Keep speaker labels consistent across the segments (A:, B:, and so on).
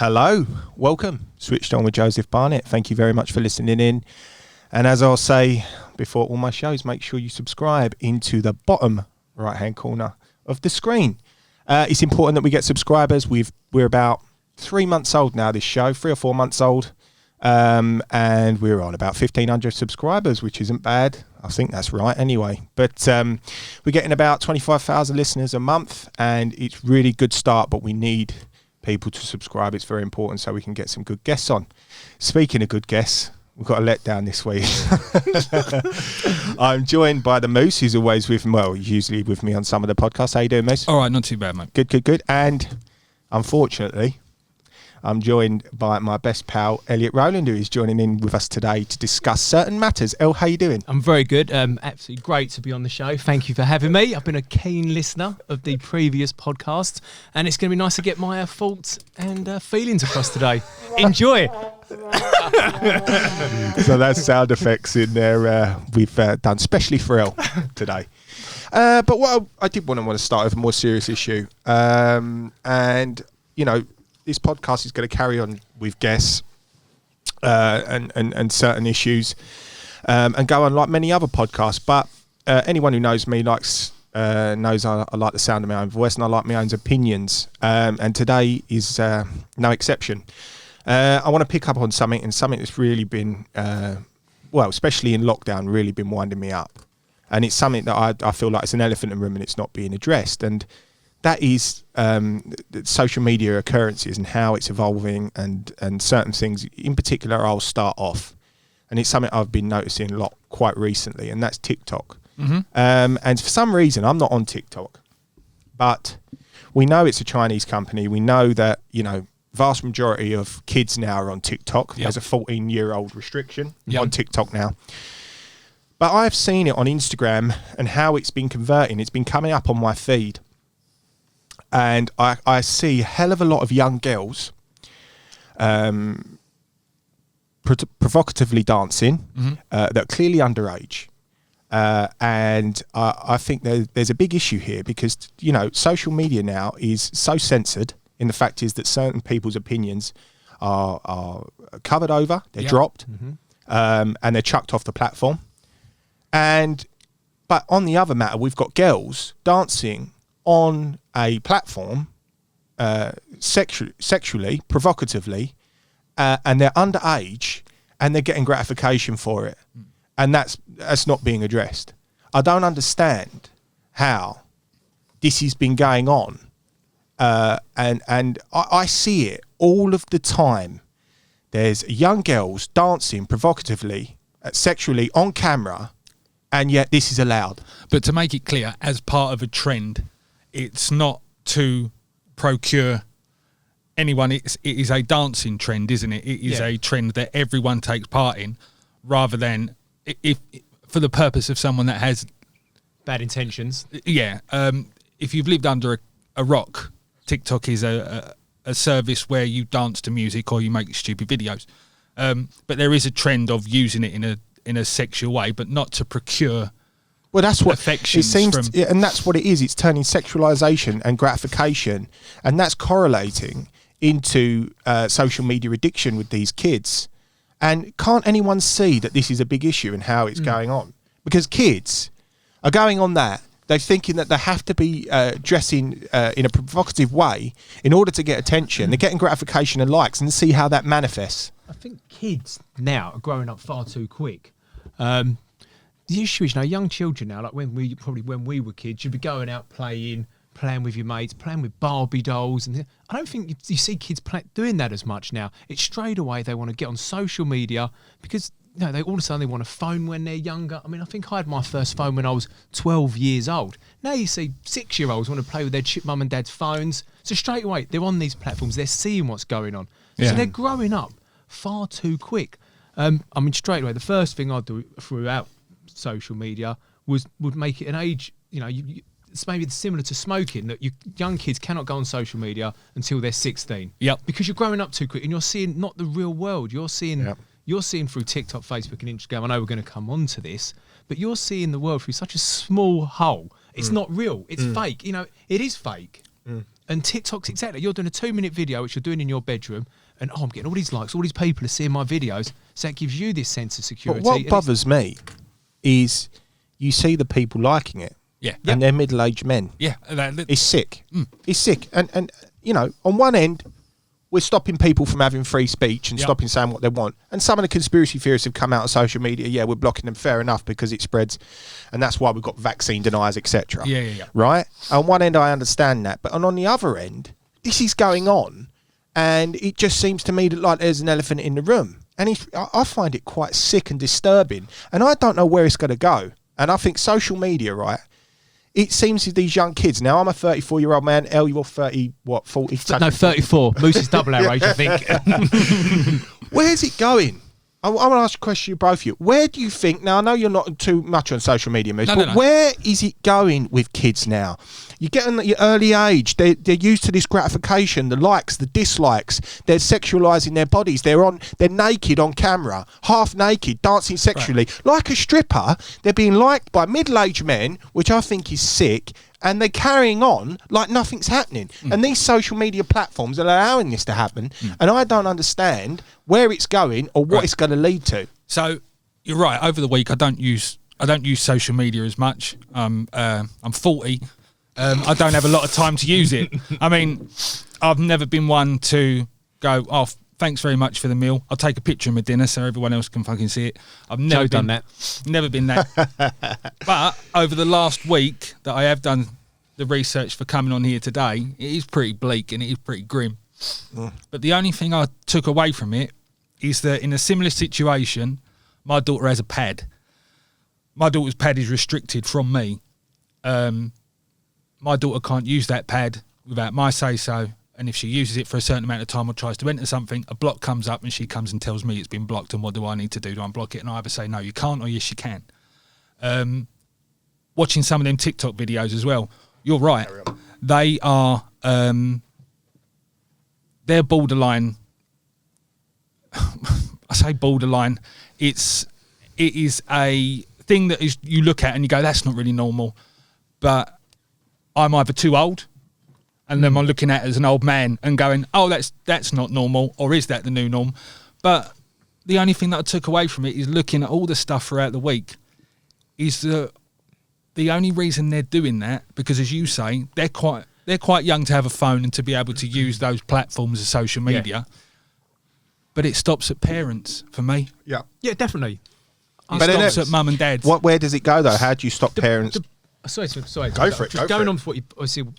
A: Hello, welcome. Switched on with Joseph Barnett. Thank you very much for listening in. And as I'll say before all my shows, make sure you subscribe into the bottom right-hand corner of the screen. It's important that we get subscribers. We're about 3 months old now, this show, 3 or 4 months old. And we're on about 1,500 subscribers, which isn't bad. I think that's right anyway. But we're getting about 25,000 listeners a month, and it's really good start, but we need people to subscribe. It's very important so we can get some good guests on. Speaking of good guests, we've got a letdown this week. I'm joined by the Moose, who's always with me, well, usually with me on some of the podcasts. How you doing, Moose?
B: All right, not too bad, mate.
A: Good. And unfortunately, I'm joined by my best pal, Elliot Rowland, who is joining in with us today to discuss certain matters. El, how you doing?
C: I'm very good. Absolutely great to be on the show. Thank you for having me. I've been a keen listener of the previous podcasts, and it's going to be nice to get my thoughts and feelings across today. Enjoy.
A: So that's sound effects in there we've done specially for El today. But what I did want to start with a more serious issue. And, you know, this podcast is going to carry on with guests and certain issues and go on like many other podcasts. But anyone who knows me knows I like the sound of my own voice and I like my own opinions. And today is no exception. I want to pick up on something that's really been, especially in lockdown, really been winding me up. And it's something that I feel like it's an elephant in the room and it's not being addressed. And that is social media occurrences and how it's evolving and certain things. In particular, I'll start off. And it's something I've been noticing a lot quite recently, and that's TikTok. Mm-hmm. And for some reason, I'm not on TikTok. But we know it's a Chinese company. We know that, you know, vast majority of kids now are on TikTok. Yep. There's a 14-year-old restriction on TikTok now. But I've seen it on Instagram and how it's been converting. It's been coming up on my feed. And I see a hell of a lot of young girls provocatively dancing that are clearly underage. And I think there's a big issue here because, you know, social media now is so censored. In the fact is that certain people's opinions are covered over, they're dropped, and they're chucked off the platform. But on the other matter, we've got girls dancing on a platform sexually, provocatively, and they're underage and they're getting gratification for it. And that's not being addressed. I don't understand how this has been going on. And I see it all of the time. There's young girls dancing provocatively, sexually on camera, and yet this is allowed.
B: But to make it clear, as part of a trend, it's not to procure anyone. It is a dancing trend, isn't it? It is a trend that everyone takes part in, rather than if for the purpose of someone that has
C: bad intentions.
B: Yeah. If you've lived under a rock, TikTok is a service where you dance to music or you make stupid videos. But there is a trend of using it in a sexual way, but not to procure. Well, that's what it seems,
A: and that's what it is. It's turning sexualization and gratification, and that's correlating into social media addiction with these kids. And can't anyone see that this is a big issue and how it's going on? Because kids are going on that. They're thinking that they have to be dressing in a provocative way in order to get attention. They're getting gratification and likes, and see how that manifests.
C: I think kids now are growing up far too quick. The issue is, you know, young children now, like when we were kids, you'd be going out playing with your mates, playing with Barbie dolls, and I don't think you see kids doing that as much now. It's straight away they want to get on social media because, you know, they all of a sudden they want a phone when they're younger. I mean, I think I had my first phone when I was 12 years old. Now you see 6-year-olds want to play with their mum and dad's phones. So straight away they're on these platforms, they're seeing what's going on. Yeah. So they're growing up far too quick. I mean, straight away the first thing I'd do throughout social media would make it an age, you know, it's maybe similar to smoking, that young kids cannot go on social media until they're 16.
B: Yep.
C: Because you're growing up too quick and you're seeing not the real world. You're seeing through TikTok, Facebook and Instagram. I know we're going to come on to this, but you're seeing the world through such a small hole. It's not real. It's fake. You know, it is fake. And TikTok's exactly. You're doing a 2-minute video, which you're doing in your bedroom, and I'm getting all these likes. All these people are seeing my videos, so that gives you this sense of security.
A: But what bothers me is you see the people liking it, and they're middle-aged men.
B: Yeah,
A: it's sick. It's sick, and you know, on one end, we're stopping people from having free speech and stopping saying what they want. And some of the conspiracy theorists have come out on social media. Yeah, we're blocking them. Fair enough, because it spreads, and that's why we've got vaccine deniers, etc.
B: Yeah.
A: Right. On one end, I understand that, but on the other end, this is going on, and it just seems to me that like there's an elephant in the room, and I find it quite sick and disturbing, and I don't know where it's going to go. And I think social media, right? It seems to these young kids. Now, I'm a 34-year-old man. Elle, you're 30, what, 40?
C: No, 34. Moose is double our age, I think.
A: Where's it going? I want to ask a question to both of you. Where do you think, now I know you're not too much on social media, Moose, but where is it going with kids now? You get in your early age, they're used to this gratification, the likes, the dislikes, they're sexualising their bodies, they're naked on camera, half naked, dancing sexually. Right. Like a stripper, they're being liked by middle-aged men, which I think is sick, and they're carrying on like nothing's happening. And these social media platforms are allowing this to happen, and I don't understand where it's going or what it's going to lead to.
B: So you're right. Over the week, I don't use social media as much. I'm 40. I don't have a lot of time to use it. I mean, I've never been one to go, oh, thanks very much for the meal. I'll take a picture of my dinner so everyone else can fucking see it. I've never done that. Never been that. But over the last week that I have done the research for coming on here today, it is pretty bleak and it is pretty grim. But the only thing I took away from it is that in a similar situation, my daughter has a pad. My daughter's pad is restricted from me. My daughter can't use that pad without my say-so. And if she uses it for a certain amount of time or tries to enter something, a block comes up and she comes and tells me it's been blocked, and what do I need to do to unblock it? And I either say, no, you can't, or yes, you can. Watching some of them TikTok videos as well, you're right. They are, they're borderline. I say borderline. It is a thing that is you look at and you go, that's not really normal. But I'm either too old, and then I'm looking at it as an old man and going, oh, that's not normal, or is that the new norm? But the only thing that I took away from it is looking at all the stuff throughout the week is that the only reason they're doing that, because as you say, they're quite young to have a phone and to be able to use those platforms of social media. Yeah. But it stops at parents for me.
A: Yeah.
C: Yeah, definitely.
B: It stops at mum and dad.
A: Where does it go though? How do you stop parents?
C: Sorry.
A: Go for it.
C: Just going on with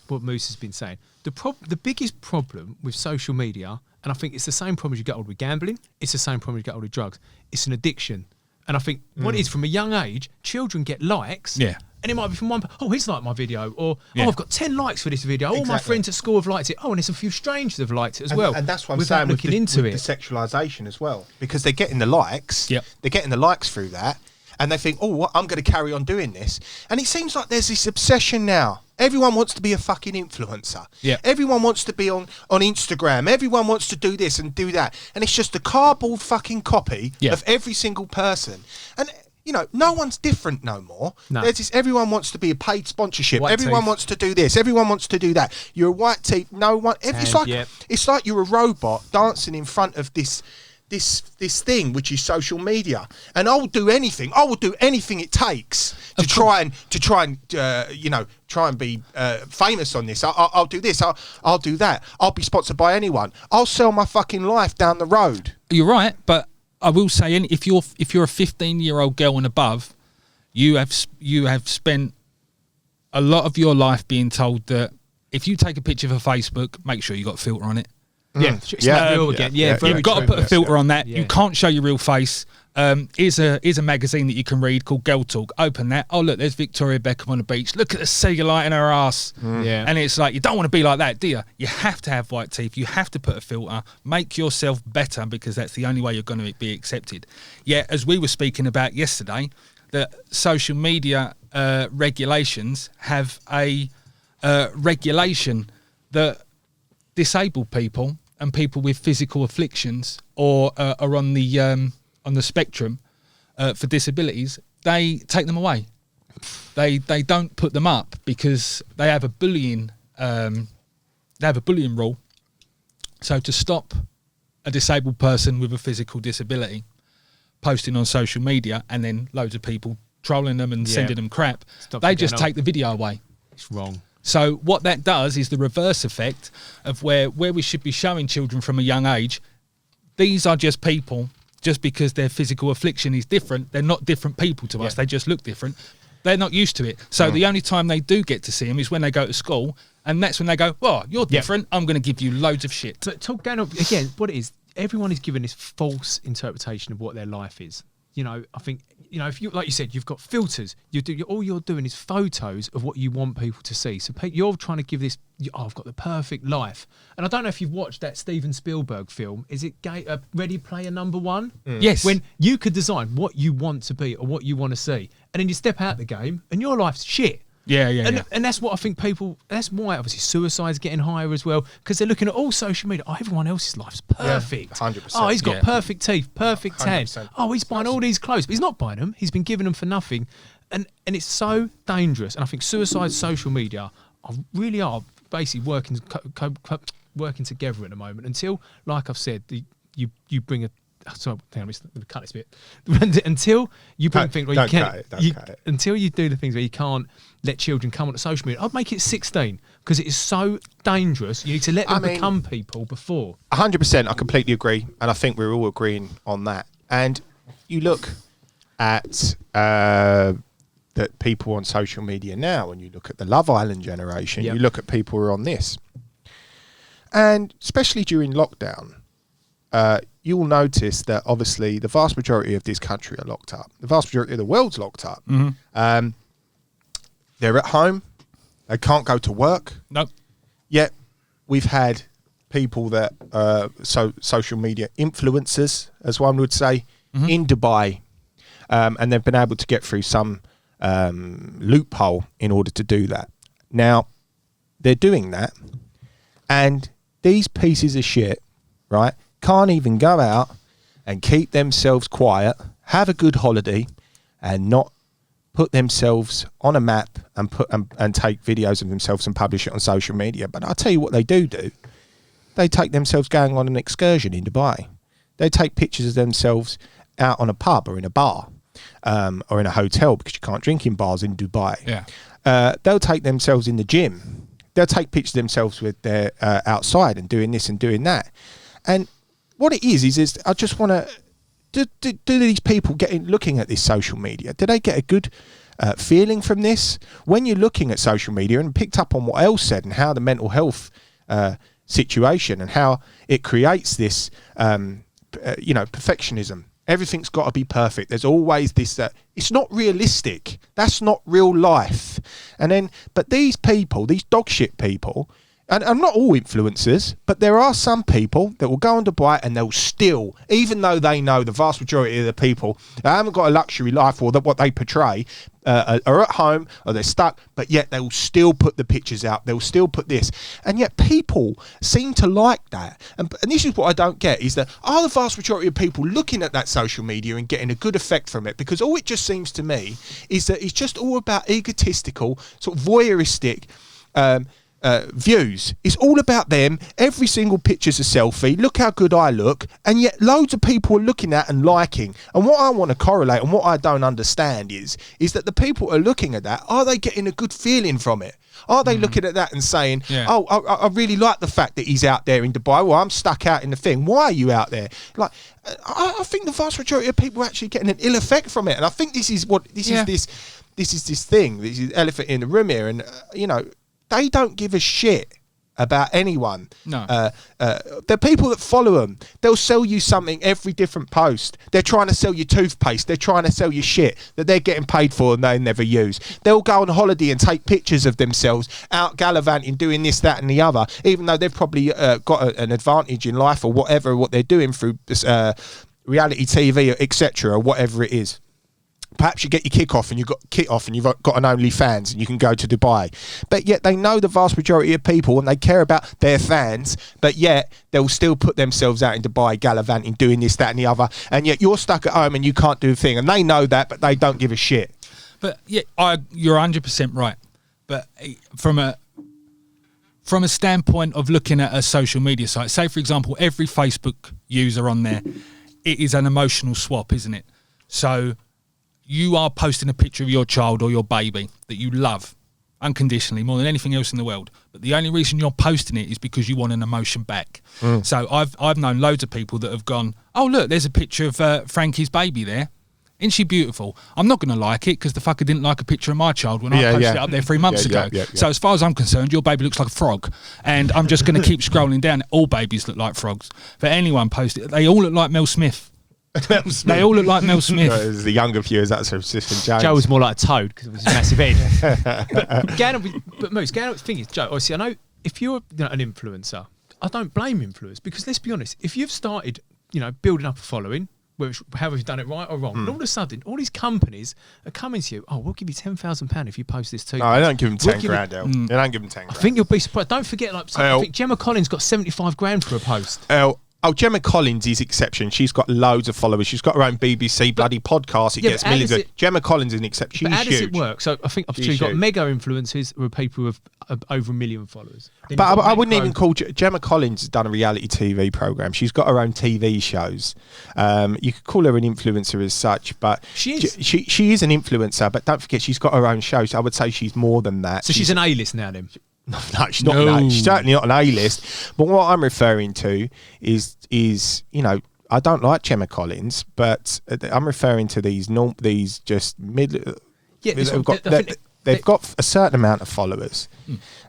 C: what Moose has been saying. The biggest problem with social media, and I think it's the same problem you get old with gambling, it's the same problem you get old with drugs. It's an addiction. And I think what it is, from a young age, children get likes.
B: Yeah.
C: And it might be from one, oh, he's liked my video, or oh, I've got 10 likes for this video. All my friends at school have liked it. Oh, and there's a few strangers have liked it as well.
A: And that's what I'm saying with the sexualisation as well, because they're getting the likes.
B: Yep.
A: They're getting the likes through that, and they think, oh, I'm going to carry on doing this. And it seems like there's this obsession now. Everyone wants to be a fucking influencer.
B: Yeah.
A: Everyone wants to be on Instagram. Everyone wants to do this and do that. And it's just a cardboard fucking copy of every single person. And you know, no one's different no more. No. There's this, everyone wants to be a paid sponsorship. Everyone wants to do this. Everyone wants to do that. You're a white teeth. No one. It's like you're a robot dancing in front of this thing, which is social media. And I will do anything. I will do anything it takes to try and be famous on this. I'll do this. I'll do that. I'll be sponsored by anyone. I'll sell my fucking life down the road.
B: You're right, but I will say, if you're a 15-year-old girl and above, you have spent a lot of your life being told that if you take a picture for Facebook, make sure you got a filter on it.
C: You've
B: got to put a filter on that. You can't show your real face. Here's a magazine that you can read called Girl Talk. Open that. Oh, look, there's Victoria Beckham on the beach. Look at the cellulite in her ass. And it's like, you don't want to be like that, do you? You have to have white teeth. You have to put a filter. Make yourself better, because that's the only way you're going to be accepted. Yeah, as we were speaking about yesterday, that social media regulations have a regulation that disabled people and people with physical afflictions or are on the spectrum for disabilities, they take them away. They don't put them up because they have a bullying they have a bullying rule. So to stop a disabled person with a physical disability posting on social media and then loads of people trolling them and sending them crap, they just take the video away.
C: It's wrong.
B: So what that does is the reverse effect of where we should be showing children from a young age, these are just people. Just because their physical affliction is different, they're not different people to us. They just look different. They're not used to it. So the only time they do get to see them is when they go to school, and that's when they go, "Oh, you're different. I'm going to give you loads of shit."
C: But going up again, what it is, everyone is given this false interpretation of what their life is. You know, I think, you know, if you, like you said, you've got filters. All you're doing is photos of what you want people to see. So you're trying to give this, I've got the perfect life. And I don't know if you've watched that Steven Spielberg film. Is it Ready Player One?
B: Yes.
C: When you could design what you want to be or what you want to see, and then you step out the game and your life's shit. And that's what I think that's why obviously suicide's getting higher as well, because they're looking at all social media. Oh, everyone else's life's perfect.
A: 100%.
C: Oh, he's got perfect teeth, perfect tan.
A: 100%.
C: Oh, he's buying all these clothes, but he's not buying them. He's been giving them for nothing. And it's so dangerous. And I think suicide social media really are basically working together at the moment until, like I've said, you bring a... Sorry, hang on, let me cut this bit. Until you bring things where you can't, until you do the things where you can't let children come onto social media, I'd make it 16 because it is so dangerous. You need to let them become people before.
A: 100%, I completely agree, and I think we're all agreeing on that. And you look at the people on social media now, and you look at the Love Island generation, you look at people who are on this, and especially during lockdown. You'll notice that obviously the vast majority of this country are locked up. The vast majority of the world's locked up. They're at home. They can't go to work.
B: Nope.
A: Yet we've had people that social media influencers, as one would say, in Dubai, and they've been able to get through some loophole in order to do that. Now, they're doing that, and these pieces of shit, right, can't even go out and keep themselves quiet, have a good holiday, and not put themselves on a map and take videos of themselves and publish it on social media. But I'll tell you what they do. They take themselves going on an excursion in Dubai. They take pictures of themselves out on a pub or in a bar, or in a hotel, because you can't drink in bars in Dubai.
B: Yeah.
A: They'll take themselves in the gym. They'll take pictures of themselves with their outside and doing this and doing that. And what it is I just want to... Do these people looking at this social media, do they get a good feeling from this? When you're looking at social media and picked up on what Elle said and how the mental health situation and how it creates this, perfectionism. Everything's got to be perfect. There's always this... it's not realistic. That's not real life. But these people, these dog shit people... And I'm not all influencers, but there are some people that will go on Dubai and they'll still, even though they know the vast majority of the people that haven't got a luxury life or that what they portray are at home or they're stuck, but yet they will still put the pictures out. They'll still put this. And yet people seem to like that. And this is what I don't get, is that are the vast majority of people looking at that social media and getting a good effect from it? Because all it just seems to me is that it's just all about egotistical, sort of voyeuristic views. It's all about them. Every single picture's a selfie. Look how good I look. And yet loads of people are looking at and liking. And what I want to correlate and what I don't understand is that the people who are looking at that, are they getting a good feeling from it? Are they looking at that and saying, oh, I really like the fact that he's out there in Dubai. Well, I'm stuck out in the thing. Why are you out there? Like, I think the vast majority of people are actually getting an ill effect from it. And I think this is this thing. This is elephant in the room here. And, they don't give a shit about anyone.
B: No.
A: The people that follow them, they'll sell you something every different post. They're trying to sell you toothpaste. They're trying to sell you shit that they're getting paid for and they never use. They'll go on holiday and take pictures of themselves out gallivanting, doing this, that and the other, even though they've probably got an advantage in life or whatever, what they're doing through reality TV, etc., or whatever it is. Perhaps you get your kick off and you've got an OnlyFans and you can go to Dubai. But yet they know the vast majority of people and they care about their fans, but yet they'll still put themselves out in Dubai gallivanting, doing this, that and the other. And yet you're stuck at home and you can't do a thing. And they know that, but they don't give a shit.
B: But yeah, you're 100% right. But from from a standpoint of looking at a social media site, say for example, every Facebook user on there, it is an emotional swap, isn't it? So you are posting a picture of your child or your baby that you love unconditionally more than anything else in the world, but the only reason you're posting it is because you want an emotion back. So I've known loads of people that have gone, oh look, there's a picture of Frankie's baby there. Isn't she beautiful? I'm not going to like it because the fucker didn't like a picture of my child when I posted it up there 3 months ago. So as far as I'm concerned, your baby looks like a frog, and I'm just going to keep scrolling down. All babies look like frogs. For anyone posted, they all look like Mel Smith. They all look like Mel Smith.
A: No, as the younger viewers, that's assistant James.
C: Joe was more like a toad because of his massive head. but Moose, the thing is, Joe, obviously, I know if you're an influencer, I don't blame influencers because let's be honest, if you've started, building up a following, however you've done it right or wrong, and all of a sudden, all these companies are coming to you. Oh, we'll give you £10,000 if you post this too.
A: No, I don't give them 10 grand, El. They don't give them 10 grand.
C: I think you'll be surprised. Don't forget, I think Gemma Collins got 75 grand for a post.
A: Oh, Gemma Collins is exception. She's got loads of followers. She's got her own BBC bloody podcast. It gets millions. Gemma Collins is an exception. She's
C: how does
A: huge.
C: it work? So I think you've got mega influencers who are people with over 1 million followers.
A: But I wouldn't even call Gemma Collins has done a reality TV program. She's got her own TV shows. You could call her an influencer as such, but
C: she is.
A: She is an influencer. But don't forget, she's got her own shows. I would say she's more than that.
C: So she's an A-list now, then.
A: No, she's not. No. She's certainly not an A-list. But what I'm referring to is I don't like Gemma Collins, but I'm referring to these just mid. Yeah, they've got a certain amount of followers,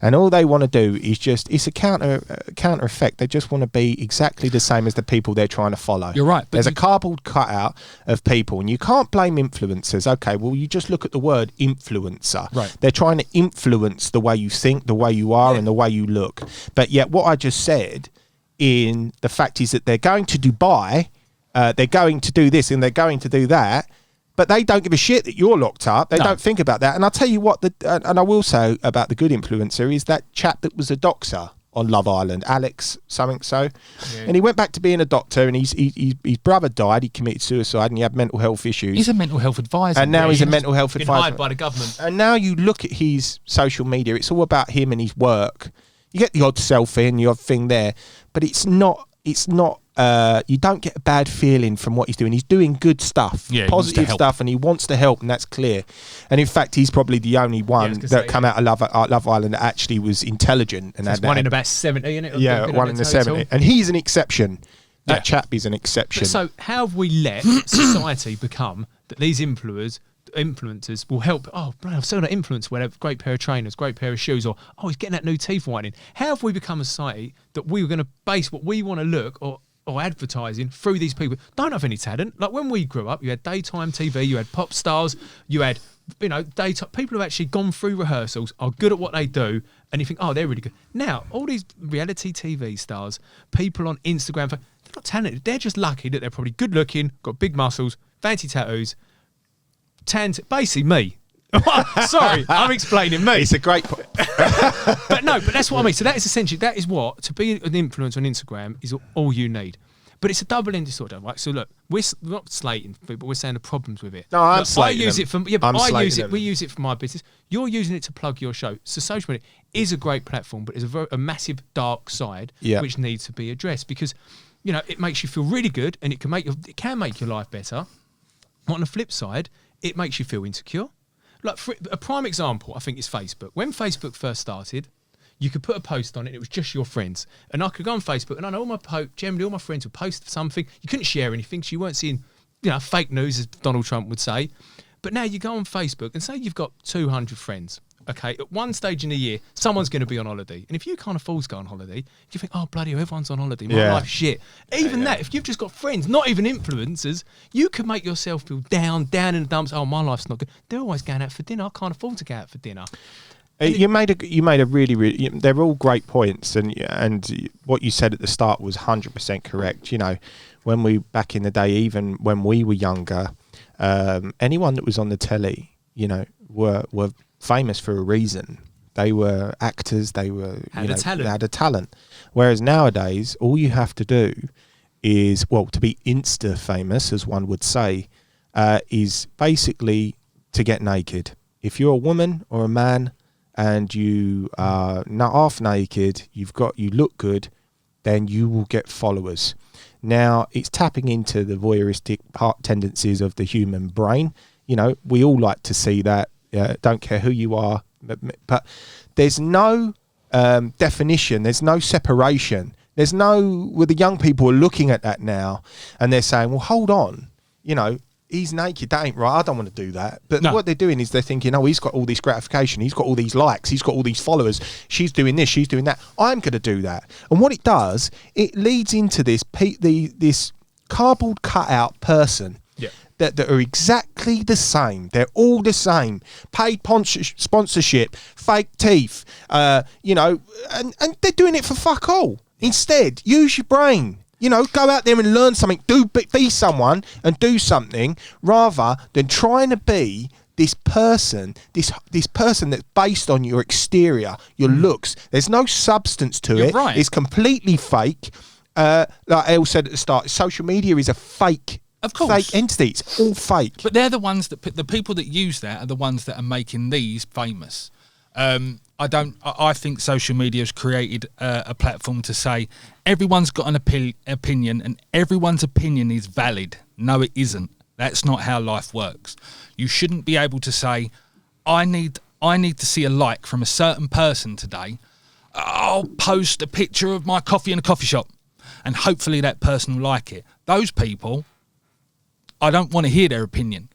A: and all they want to do is it's a counter effect. They just want to be exactly the same as the people they're trying to follow.
B: You're right.
A: There's a cardboard cutout of people, and you can't blame influencers. Okay, well, you just look at the word influencer.
B: Right.
A: They're trying to influence the way you think, the way you are, and the way you look. But yet, what I just said, in the fact is that they're going to Dubai, they're going to do this, and they're going to do that. But they don't give a shit that you're locked up. They don't think about that. And I'll tell you what, and I will say about the good influencer is that chap that was a doctor on Love Island, Alex something so. Yeah. And he went back to being a doctor, and his brother died. He committed suicide, and he had mental health issues.
B: He's a mental health advisor.
A: And now he's a mental health advisor.
C: Hired by the government.
A: And now you look at his social media, it's all about him and his work. You get the odd selfie and the odd thing there, but it's not you don't get a bad feeling from what he's doing. He's doing good stuff, positive stuff, and he wants to help, and that's clear. And in fact, he's probably the only one that come out of Love Island that actually was intelligent. And
C: one in about 70, isn't it?
A: Yeah, one in the 70. And he's an exception. That chap is an exception.
C: So how have we let society become that these influencers will help? Oh, bro, I've seen that influencer wear a great pair of trainers, great pair of shoes, or he's getting that new teeth whitening. How have we become a society that we were going to base what we want to look or advertising through these people don't have any talent? Like when we grew up, you had daytime TV, you had pop stars, you had daytime people who have actually gone through rehearsals, are good at what they do, and you think, oh, they're really good. Now all these reality TV stars, people on Instagram, they're not talented. They're just lucky that they're probably good looking, got big muscles, fancy tattoos, basically me. Sorry, I'm explaining me.
A: It's a great point.
C: but that's what I mean. So that is what, to be an influencer on Instagram is all you need. But it's a double-ended sword, right? So look, we're not slating people, we're saying the problems with it.
A: No, I'm slating
C: I use
A: them.
C: it for, we use it for my business. You're using it to plug your show. So social media is a great platform, but there's a massive dark side which needs to be addressed because, it makes you feel really good and it can make your life better. On the flip side, it makes you feel insecure. Like for a prime example, I think is Facebook. When Facebook first started, you could put a post on it and it was just your friends. And I could go on Facebook and I know generally all my friends would post something. You couldn't share anything, so you weren't seeing, fake news, as Donald Trump would say. But now you go on Facebook and say you've got 200 friends. Okay, at one stage in the year, someone's going to be on holiday. And if you can't afford to go on holiday, you think, oh, bloody hell, everyone's on holiday. My life's shit. Even that, if you've just got friends, not even influencers, you can make yourself feel down in the dumps. Oh, my life's not good. They're always going out for dinner. I can't afford to go out for dinner.
A: You made a really they're all great points, and what you said at the start was 100% correct. When we back in the day, even when we were younger, anyone that was on the telly, were famous for a reason. They were actors. They had a talent. Whereas nowadays, all you have to do is, to be Insta famous, as one would say, is basically to get naked. If you're a woman or a man, and you are not half naked, you look good, then you will get followers. Now, it's tapping into the voyeuristic tendencies of the human brain. You know, we all like to see that. Don't care who you are, but there's no definition. There's no separation. There's no. Well, the young people are looking at that now, and they're saying, "Well, hold on, you know." He's naked, that ain't right, I don't want to do that. But what they're doing is they're thinking, oh, he's got all this gratification, he's got all these likes, he's got all these followers, she's doing this, she's doing that, I'm going to do that. And what it does, it leads into this cardboard cutout person that are exactly the same. They're all the same. Paid sponsorship, fake teeth, you know, and they're doing it for fuck all. Instead, use your brain. You know, go out there and learn something. Be someone and do something, rather than trying to be this person, this person that's based on your exterior, your looks. There's no substance to it.
B: Right.
A: It's completely fake. Like Elle said at the start, social media is a fake.
B: Of course.
A: Fake entity. It's all fake.
B: But they're the ones the people that use that are the ones that are making these famous. I think social media has created a platform to say everyone's got an opinion and everyone's opinion is valid. No, it isn't. That's not how life works. You shouldn't be able to say, I need to see a like from a certain person today. I'll post a picture of my coffee in a coffee shop and hopefully that person will like it. Those people, I don't want to hear their opinion.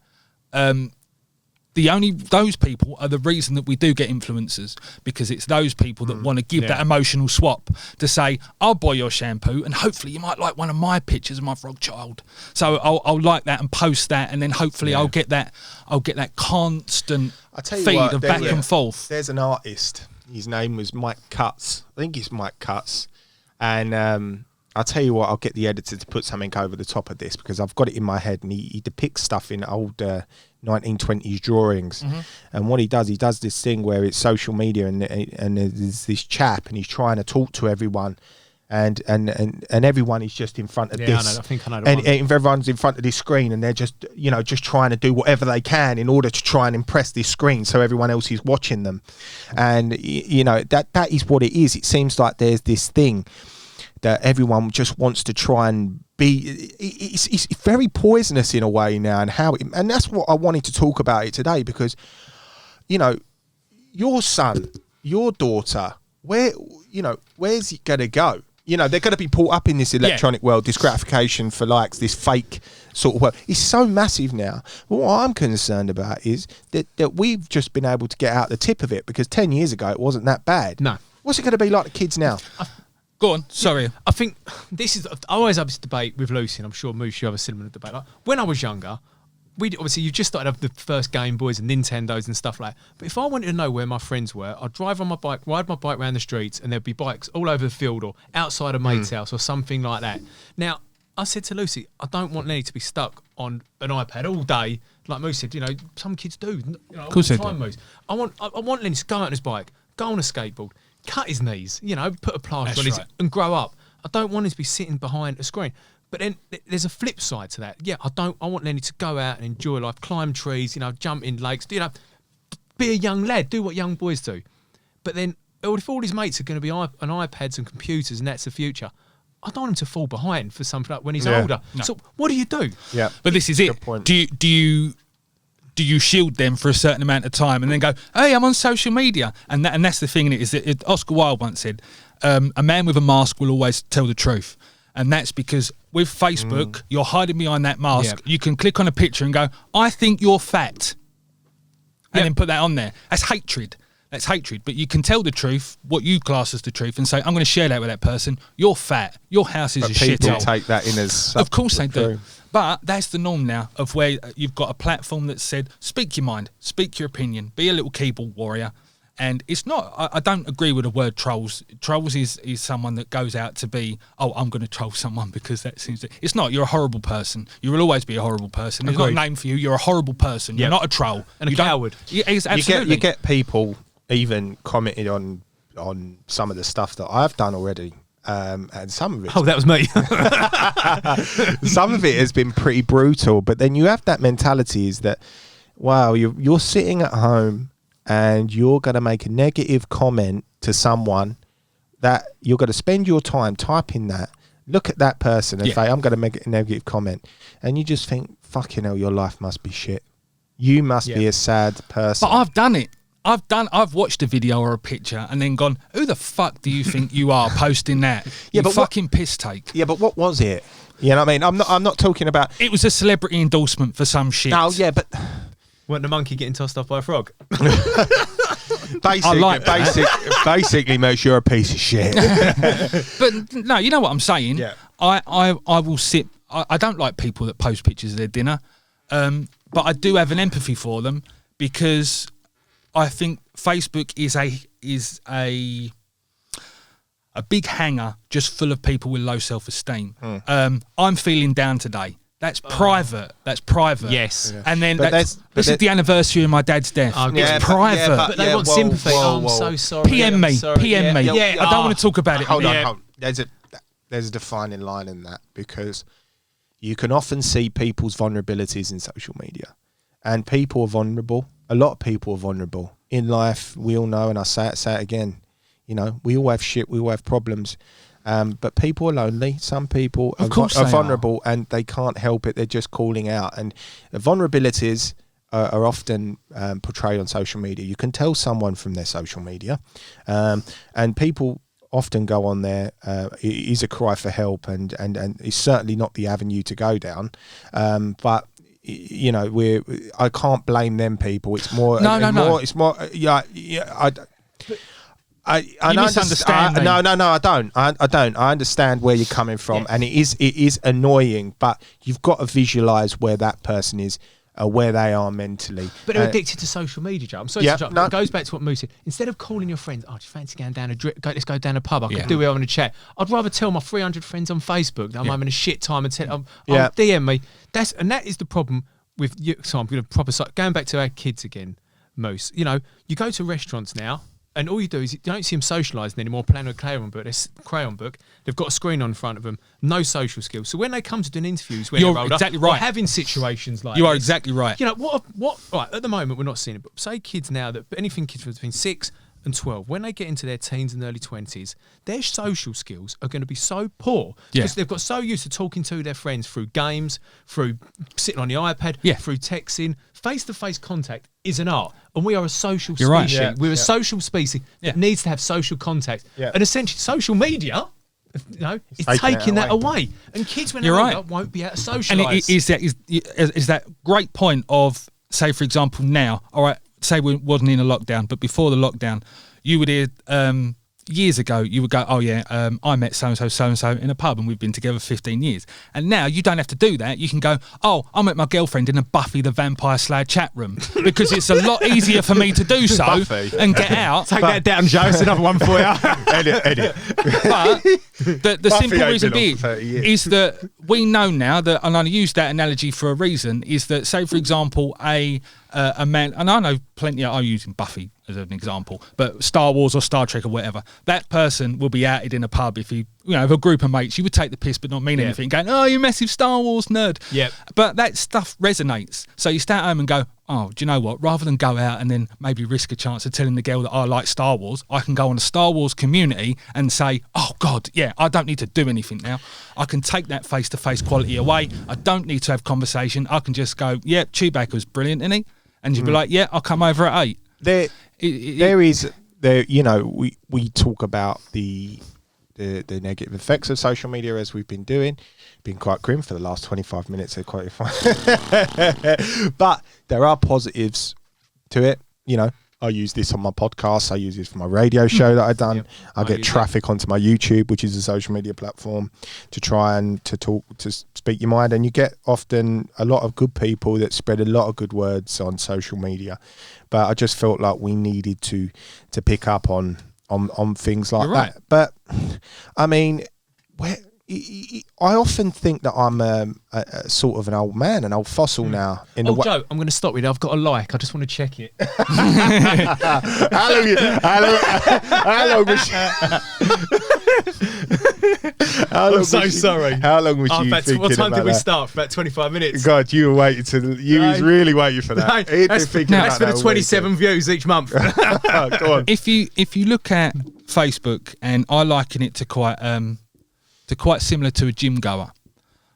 B: Those people are the reason that we do get influencers, because it's those people that want to give that emotional swap to say, I'll buy your shampoo and hopefully you might like one of my pictures of my frog child. So I'll like that and post that, and then hopefully I'll get that constant feed of back and forth.
A: There's an artist. His name was Mike Cutts. I think it's Mike Cutts. And I'll tell you what, I'll get the editor to put something over the top of this because I've got it in my head, and he depicts stuff in old 1920s drawings. And what he does this thing where it's social media, and there's this chap and he's trying to talk to everyone, and everyone is just in front of this.
C: I think I know the one.
A: And everyone's in front of this screen, and they're just trying to do whatever they can in order to try and impress this screen so everyone else is watching them. And that is what it is. It seems like there's this thing that everyone just wants to try and be. It's very poisonous in a way now, and that's what I wanted to talk about it today, because your son, your daughter, where's it gonna go? They're going to be brought up in this electronic world, this gratification for likes, this fake sort of world. It's so massive now. But what I'm concerned about is that we've just been able to get out the tip of it, because 10 years ago it wasn't that bad.
C: No.
A: What's it going to be like the kids now?
B: Go on, sorry.
C: I think I always have this debate with Lucy, and I'm sure Moose, you have a similar debate. Like, when I was younger, obviously you just started up the first Game Boys and Nintendos and stuff like that. But if I wanted to know where my friends were, I'd drive on my bike, ride my bike around the streets, and there'd be bikes all over the field or outside a mate's house or something like that. Now, I said to Lucy, I don't want Lenny to be stuck on an iPad all day. Like Moose said, some kids do.
B: Of course they do.
C: Moose. I want Lenny to go out on his bike, go on a skateboard, cut his knees, put a plaster on his and grow up. I don't want him to be sitting behind a screen. But then there's a flip side to that. Yeah, I want Lenny to go out and enjoy life, climb trees, jump in lakes, be a young lad, do what young boys do. But then if all his mates are going to be on iPads and computers and that's the future, I don't want him to fall behind for something like when he's older. No. So what do you do?
A: Yeah.
B: But this is it. Do you shield them for a certain amount of time and then go, hey, I'm on social media? And that's the thing, is that Oscar Wilde once said, a man with a mask will always tell the truth. And that's because with Facebook, you're hiding behind that mask. Yep. You can click on a picture and go, I think you're fat. And then put that on there. That's hatred. That's hatred. But you can tell the truth, what you class as the truth, and say, I'm going to share that with that person. You're fat. Your house is a shithole.
A: People take that in as...
B: Of course they do. But that's the norm now, of where you've got a platform that said, speak your mind, speak your opinion, be a little keyboard warrior. And it's not, I don't agree with the word trolls. Trolls is someone that goes out to be, I'm going to troll someone because that seems to... It's not, you're a horrible person. You will always be a horrible person. There's not a name for you. You're a horrible person. You're not a troll.
C: And a coward.
B: Yeah, absolutely.
A: You get people even commented on some of the stuff that I've done already. And some of it...
C: Oh, that was me.
A: Some of it has been pretty brutal. But then you have that mentality is that, wow, you're sitting at home and you're going to make a negative comment to someone, that you're going to spend your time typing that, look at that person and say, I'm going to make a negative comment. And you just think, fucking hell, your life must be shit. You must be a sad person.
B: But I've done it. I've watched a video or a picture and then gone, who the fuck do you think you are posting that?
A: Yeah, but
B: fucking piss take.
A: Yeah, but what was it? You know what I mean? I'm not talking about...
B: It was a celebrity endorsement for some shit.
A: No, yeah, but...
C: Weren't the monkey getting tossed off by a frog?
A: Basically, mate, you're a piece of shit.
B: But no, you know what I'm saying?
A: Yeah.
B: I will sit... I don't like people that post pictures of their dinner, but I do have an empathy for them, because I think Facebook is a big hanger just full of people with low self-esteem. I'm feeling down today. That's private. That's private.
C: Yes.
A: Yeah.
B: And then
A: this
B: is the anniversary of my dad's death. It's private.
C: But they want sympathy. I'm so sorry.
B: PM me. PM me.
C: Yeah.
B: I don't want to talk about it.
A: Hold on. There's a defining line in that, because you can often see people's vulnerabilities in social media, and people are vulnerable. A lot of people are vulnerable in life. We all know, and I say it again. You know, we all have shit. We all have problems. But people are lonely. Some people are vulnerable, and they can't help it. They're just calling out. And vulnerabilities are often portrayed on social media. You can tell someone from their social media, and people often go on there. It is a cry for help, and it's certainly not the avenue to go down. But you know, I can't blame them people. It's more.
B: No.
A: It's more. Yeah. I
B: misunderstand me.
A: No, I don't. I don't. I understand where you're coming from, and it is annoying. But you've got to visualize where that person is, where they are mentally.
C: But they're addicted to social media, Joe. I'm sorry to interrupt. It goes back to what Moose said. Instead of calling your friends, do you fancy going down let's go down a pub. I could do it having a chat. I'd rather tell my 300 friends on Facebook that I'm having a shit time and tell DM me. That is the problem with you. So I'm going to going back to our kids again, Moose. You know, you go to restaurants now, and all you do is you don't see them socialising anymore, playing with a crayon book. They've got a screen on in front of them, no social skills. So when they come to doing interviews, when
B: you're
C: they're older,
B: exactly right.
C: or having situations like
B: you are
C: this,
B: exactly right.
C: You know what? Right, at the moment we're not seeing it, but say kids now kids between 6 and 12, when they get into their teens and early 20s, their social skills are going to be so poor because they've got so used to talking to their friends through games, through sitting on the iPad, through texting. Face-to-face contact is an art, and we are a social species.
B: Right. Yeah.
C: We're a social species that needs to have social contact. Yeah. And essentially, social media, is taking that away. And kids, when they're older, won't be able to socialise.
B: And is that great point of, say, for example, now, all right, say we wasn't in a lockdown, but before the lockdown, you would hear years ago, you would go, I met so-and-so in a pub and we've been together 15 years. And now you don't have to do that. You can go, I met my girlfriend in a Buffy the Vampire Slayer chat room, because it's a lot easier for me to do so and get out.
C: Take that down, Joe. It's another one for you.
A: Edit.
B: But the simple reason being is that we know now that, and I use that analogy for a reason, is that, say, for example, a man, and I know plenty, I'm using Buffy as an example, but Star Wars or Star Trek or whatever, that person will be outed in a pub if with a group of mates, you would take the piss but not mean anything, going, oh, you massive Star Wars nerd.
C: Yep.
B: But that stuff resonates. So you stay at home and go, oh, do you know what? Rather than go out and then maybe risk a chance of telling the girl that I like Star Wars, I can go on a Star Wars community and say, oh, God, I don't need to do anything now. I can take that face-to-face quality away. I don't need to have conversation. I can just go, Chewbacca's brilliant, isn't he? And you'd be like, I'll come over at 8.
A: We talk about the negative effects of social media, as we've been doing. Been quite grim for the last 25 minutes. They're quite fun. But there are positives to it. I use this on my podcast. I use this for my radio show that I've done. Yep. I get traffic onto my YouTube, which is a social media platform, to try and to talk, to speak your mind. And you get often a lot of good people that spread a lot of good words on social media. But I just felt like we needed to pick up on things like that. But I mean, I often think that I'm a sort of an old man, an old fossil now.
C: Joe, I'm going to stop you there. I've got a like. I just want to check it.
A: Hello,
C: I'm so sorry.
A: How long was you thinking
C: what time
A: about
C: did we
A: that?
C: start? For about 25 minutes.
A: God, you were waiting to. You was really waiting for that.
C: No, that's for the 27 views each month.
A: Oh, go on.
B: If you look at Facebook, and I liken it to quite similar to a gym goer,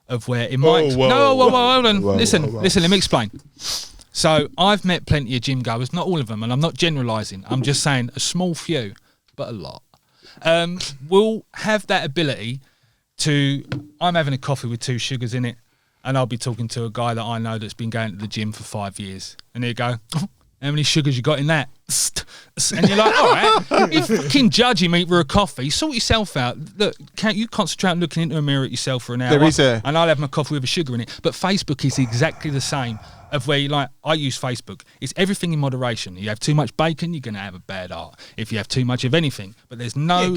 B: of where it might.
A: Whoa,
B: hold on.
A: whoa,
B: Listen,
A: whoa.
B: let me explain. So I've met plenty of gym goers, not all of them, and I'm not generalising. I'm just saying a small few, but a lot, will have that ability to. I'm having a coffee with 2 sugars in it, and I'll be talking to a guy that I know that's been going to the gym for 5 years, and he'll go, "How many sugars you got in that?" And you're like, all right, you fucking judge him over a coffee, sort yourself out. Look, can't you concentrate on looking into a mirror at yourself for an hour? And I'll have my coffee with a sugar in it. But Facebook is exactly the same. Of where you like, I use Facebook. It's everything in moderation. You have too much bacon, you're going to have a bad art. If you have too much of anything, but there's no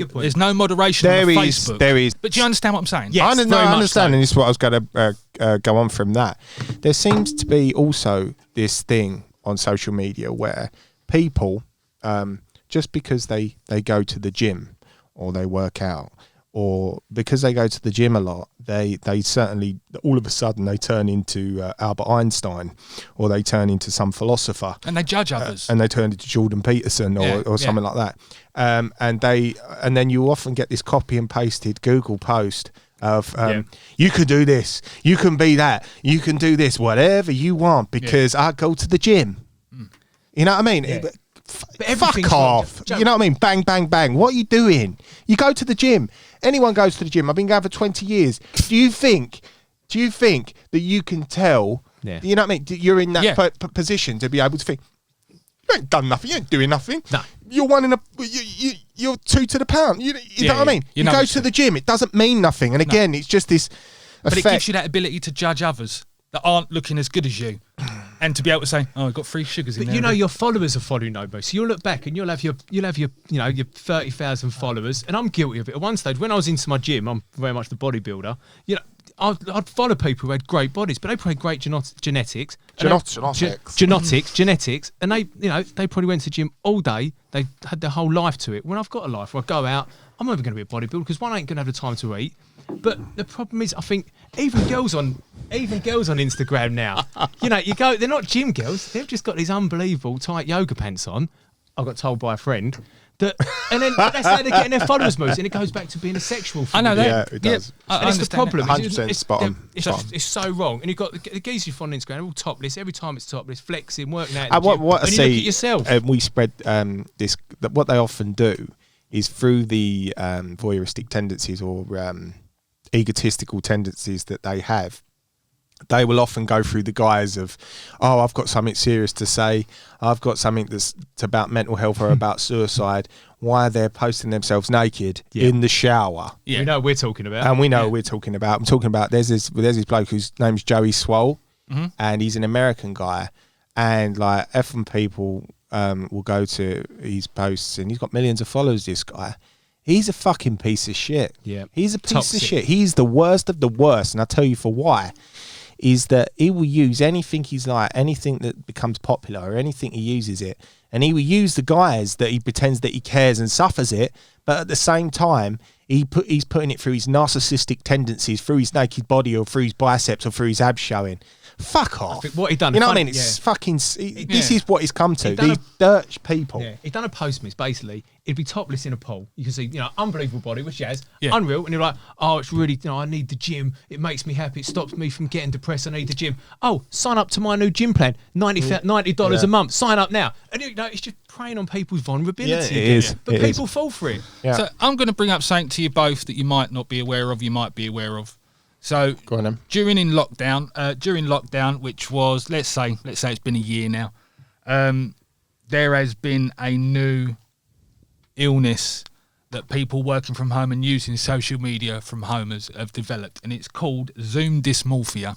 B: moderation on Facebook.
A: There is.
B: But do you understand what I'm saying?
A: Yes, I understand,
C: so.
A: and this is what I was going to go on from that. There seems to be also this thing on social media where people, just because they go to the gym or they work out, or because they go to the gym a lot, they certainly, all of a sudden, they turn into Albert Einstein, or they turn into some philosopher.
B: And they judge others.
A: And they turn into Jordan Peterson or something like that. And then you often get this copy and pasted Google post of you can do this, you can be that, you can do this, whatever you want, because I go to the gym. You know what I mean?
C: Yeah.
A: Fuck off. You know what I mean? Bang, bang, bang. What are you doing? You go to the gym. Anyone goes to the gym. I've been going for 20 years. Do you think that you can tell, you know what I mean? You're in that position to be able to think, you ain't done nothing. You ain't doing nothing. No. You're you're 2 to the pound. You know what I mean? You go to the gym. It doesn't mean nothing. And again, it's just this effect.
B: But it gives you that ability to judge others that aren't looking as good as you. And to be able to say, "Oh, I've got 3 sugars in there."
C: But you know, your followers are following Nobo, so you'll look back and you'll have your 30,000 followers. And I'm guilty of it. At one stage, when I was into my gym, I'm very much the bodybuilder. You know, I'd follow people who had great bodies, but they probably had great genetics, and they probably went to the gym all day. They had their whole life to it. When I've got a life where I go out, I'm never going to be a bodybuilder because one, I ain't going to have the time to eat. But the problem is, I think even girls on Instagram now, you go, they're not gym girls. They've just got these unbelievable tight yoga pants on. I got told by a friend that, and then that's how they're getting their followers moves, and it goes back to being a sexual thing.
B: I know that.
A: Yeah, it does.
B: And
C: it's the problem.
A: 100% spot on.
C: It's so wrong. And you've got the geese you find on Instagram, they're all topless. Every time it's topless, flexing, working out.
A: What I
C: and
A: see,
C: you look at yourself.
A: We spread this. What they often do is through the voyeuristic tendencies or egotistical tendencies that they have, they will often go through the guise of, oh, I've got something serious to say, I've got something that's about mental health or about suicide. Why they're posting themselves naked in the shower.
C: Yeah. We know what we're talking about.
A: And we know what we're talking about. I'm talking about, there's this bloke whose name's Joey Swole, and he's an American guy, and like effing people will go to his posts, and he's got millions of followers, this guy. He's a fucking piece of shit.
C: Yeah.
A: He's a piece of shit. He's the worst of the worst, and I'll tell you for why. Is that he will use anything anything that becomes popular or anything he uses it, and he will use the guys that he pretends that he cares and suffers it, but at the same time he's putting it through his narcissistic tendencies, through his naked body or through his biceps or through his abs showing. Fuck off.
C: What he done,
A: you know what I mean? It's fucking. This is what he's come to. These dirt people.
C: Yeah, he done a post, miss. Basically, he'd be topless in a pool. You can see, unbelievable body, which he has, unreal. And you're like, oh, it's really, I need the gym. It makes me happy. It stops me from getting depressed. I need the gym. Oh, sign up to my new gym plan, $90 a month. Sign up now. And it's just preying on people's vulnerability.
A: Yeah, it is.
C: But people fall for it.
A: Yeah.
B: So I'm going to bring up something to you both that you might not be aware of. You might be aware of. So
A: Go on, then.
B: during lockdown, which was let's say it's been a year now, there has been a new illness that people working from home and using social media from home have developed, and it's called Zoom dysmorphia,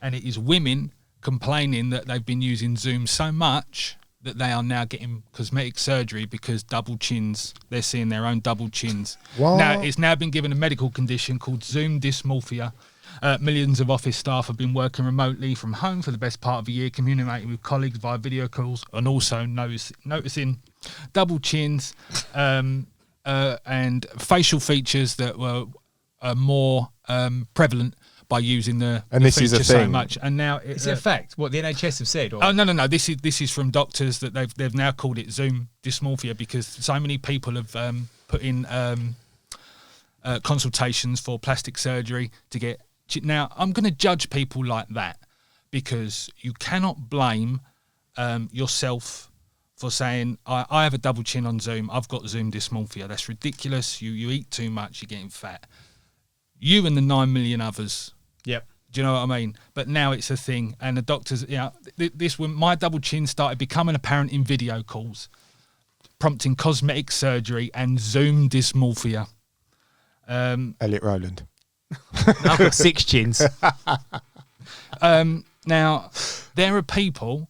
B: and it is women complaining that they've been using Zoom so much that they are now getting cosmetic surgery because double chins. They're seeing their own double chins.
A: What?
B: Now, it's now been given a medical condition called Zoom dysmorphia. Millions of office staff have been working remotely from home for the best part of a year, communicating with colleagues via video calls, and also noticing double chins and facial features that more prevalent by using the
A: this is a
B: feature so
A: thing.
B: much. And now
C: Is it a fact? What the NHS have said? Or?
B: Oh no! This is from doctors that they've now called it Zoom dysmorphia because so many people have put in consultations for plastic surgery to get. Now I'm going to judge people like that because you cannot blame yourself for saying I have a double chin on Zoom. I've got Zoom dysmorphia. That's ridiculous. You eat too much. You're getting fat. You and the 9 million others.
C: Yep.
B: Do you know what I mean? But now it's a thing, and the doctors, this when my double chin started becoming apparent in video calls, prompting cosmetic surgery and Zoom dysmorphia.
A: Elliot Rowland.
C: I've got 6 chins.
B: Now there are people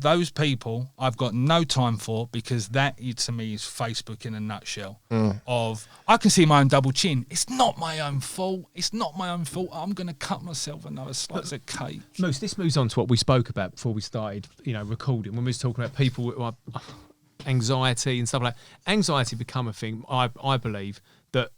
B: those people I've got no time for because that to me is Facebook in a nutshell. Of I can see my own double chin. It's not my own fault. It's not my own fault. I'm going to cut myself another slice of cake.
C: Moose, this moves on to what we spoke about before we started, recording. When we was talking about people with anxiety and stuff like that. Anxiety become a thing. I believe that.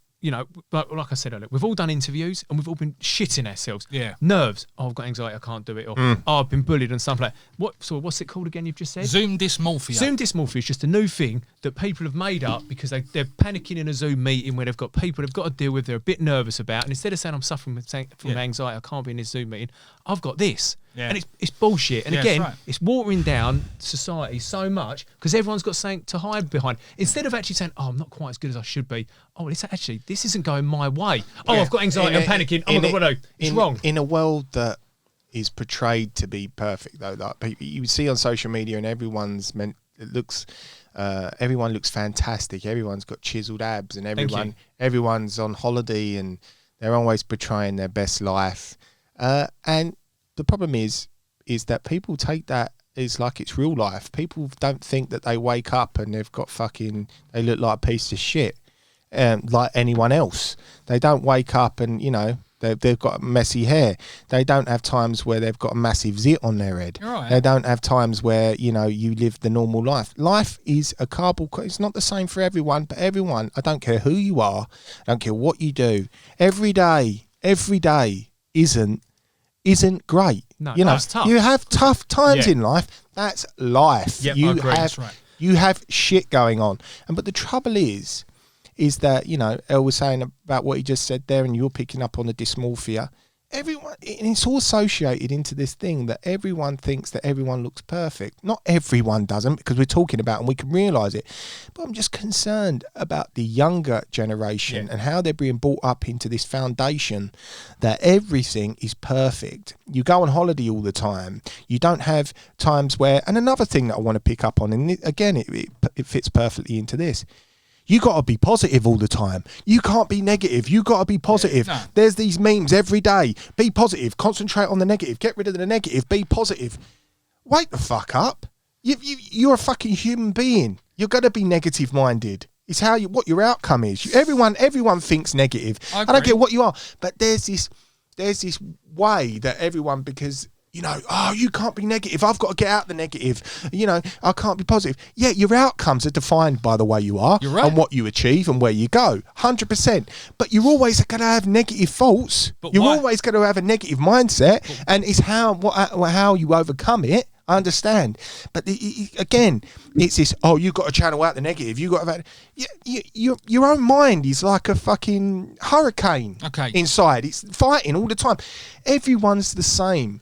C: Like I said earlier, we've all done interviews and we've all been shitting ourselves.
B: Yeah.
C: Nerves. Oh, I've got anxiety, I can't do it. Or, I've been bullied and stuff like that. What's it called again, you've just said?
B: Zoom dysmorphia.
C: Zoom dysmorphia is just a new thing that people have made up because they're panicking in a Zoom meeting where they've got people they've got to deal with, they're a bit nervous about. And instead of saying I'm suffering from anxiety, I can't be in this Zoom meeting, I've got this.
B: Yeah.
C: And it's bullshit. And
B: Yeah,
C: again,
B: that's right.
C: it's watering down society so much because everyone's got something to hide behind. Instead of actually saying, I'm not quite as good as I should be. Oh, this isn't going my way. Oh,
A: Yeah.
C: I've got anxiety, I'm panicking. Oh my God, what do I do? It's wrong.
A: In a world that is portrayed to be perfect, though, like you see on social media, and everyone looks fantastic. Everyone's got chiseled abs, and everyone's on holiday, and they're always portraying their best life. And the problem is that people take that as like it's real life. People don't think that they wake up and they've got they look like a piece of shit, like anyone else. They don't wake up and they've got messy hair. They don't have times where they've got a massive zit on their head.
B: Right.
A: They don't have times where you live the normal life. Life is a cardboard. It's not the same for everyone, but everyone. I don't care who you are. I don't care what you do. Every day isn't great.
C: No, that's tough.
A: You have tough times in life. That's life.
C: Yep, I agree. That's
B: right.
A: You have shit going on. But the trouble is that, El was saying about what he just said there, and you're picking up on the dysmorphia. Everyone, and it's all associated into this thing that everyone thinks that everyone looks perfect. Not everyone doesn't, because we're talking about and we can realise it. But I'm just concerned about the younger generation and how they're being brought up into this foundation that everything is perfect. You go on holiday all the time. You don't have times where... And another thing that I want to pick up on, and again, it fits perfectly into this. You got to be positive all the time. You can't be negative. You got to be positive.
B: No.
A: There's these memes every day. Be positive. Concentrate on the negative. Get rid of the negative. Be positive. Wake the fuck up. You're a fucking human being. You're going to be negative minded. It's what your outcome is. Everyone thinks negative. I don't care what you are, but there's this way that everyone, because you can't be negative. I've got to get out the negative. I can't be positive. Yeah, your outcomes are defined by the way you are and what you achieve and where you go. 100%. But you're always going to have negative thoughts. You're always going to have a negative mindset, and it's how you overcome it. I understand. But again, it's this, you've got to channel out the negative. You've got to... Your own mind is like a fucking hurricane inside. It's fighting all the time. Everyone's the same.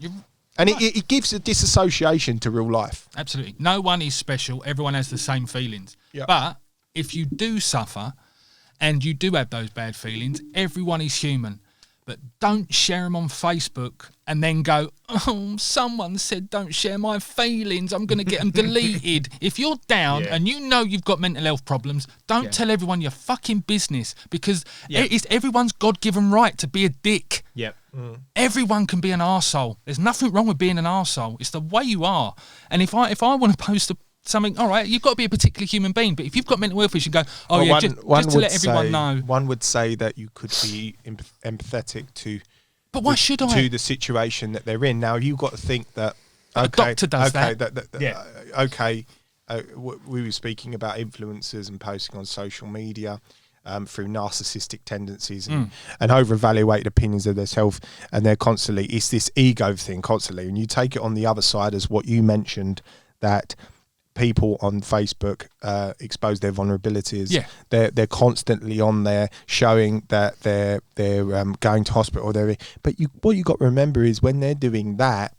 A: And it gives a disassociation to real life.
B: Absolutely. No one is special. Everyone has the same feelings. Yep. But if you do suffer and you do have those bad feelings, everyone is human. But don't share them on Facebook and then go, someone said don't share my feelings. I'm going to get them deleted. If you're down and you've got mental health problems, don't tell everyone your fucking business, because it's everyone's God-given right to be a dick.
C: Yep.
B: Everyone can be an arsehole. There's nothing wrong with being an arsehole. It's the way you are. And if I want to post something, all right, you've got to be a particular human being. But if you've got mental health issues, you go, just to let everyone know.
A: One would say that you could be empathetic to...
B: But why should I?
A: To the situation that they're in. Now, you've got to think that...
B: A doctor does that.
A: We were speaking about influencers and posting on social media. through narcissistic tendencies and over-evaluated opinions of themselves, and it's this ego thing constantly. And you take it on the other side as what you mentioned, that people on Facebook expose their vulnerabilities.
B: Yeah.
A: They're constantly on there showing that they're going to hospital. But what you got to remember is when they're doing that,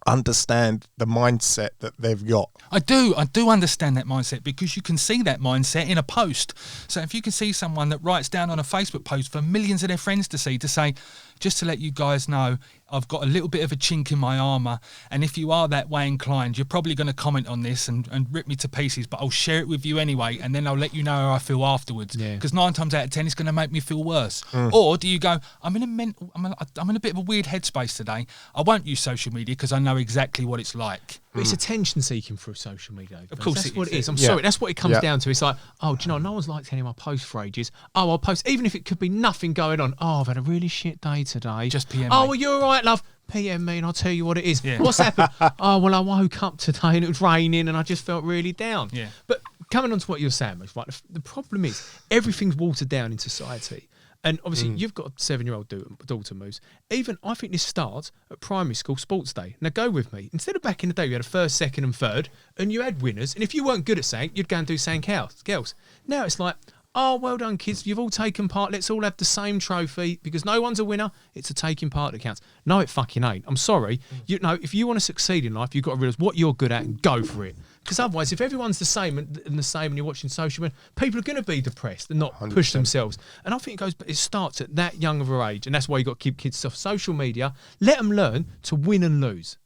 A: understand the mindset that they've got.
B: I do understand that mindset, because you can see that mindset in a post. So if you can see someone that writes down on a Facebook post for millions of their friends to see, to say, just to let you guys know, I've got a little bit of a chink in my armour, and if you are that way inclined, you're probably going to comment on this and rip me to pieces, but I'll share it with you anyway, and then I'll let you know how I feel afterwards. Because 9 times out of 10, it's going to make me feel worse. Or do you go, I'm in a bit of a weird headspace today. I won't use social media because I know exactly what it's like.
C: But it's attention seeking through social media.
B: Of course
C: that's what it is. I'm
A: Yeah.
C: sorry, that's what it comes down to. It's like, oh, do you know, no one's liked any of my posts for ages. Oh, I'll post, even if it could be nothing going on. Oh, I've had a really shit day today.
B: Just PM
C: Oh,
B: me.
C: well, you're all right, love. PM me and I'll tell you what it is.
B: Yeah.
C: What's happened? Oh, well, I woke up today and it was raining and I just felt really down.
B: Yeah.
C: But coming on to what you're saying, Mitch, right, the problem is everything's watered down in society. And obviously, you've got a 7-year-old daughter, Moose. Even, I think this starts at primary school sports day. Now, go with me. Instead of back in the day, you had a first, second and third, and you had winners. And if you weren't good at something, you'd go and do something else. Now it's like, oh, well done, kids. You've all taken part. Let's all have the same trophy, because no one's a winner. It's a taking part that counts. No, it fucking ain't. I'm sorry. You know, if you want to succeed in life, you've got to realise what you're good at and go for it. Because otherwise, if everyone's the same and you're watching social media, people are going to be depressed and not
A: 100%.
C: push themselves. And I think it starts at that young of an age. And that's why you've got to keep kids off social media. Let them learn to win and lose.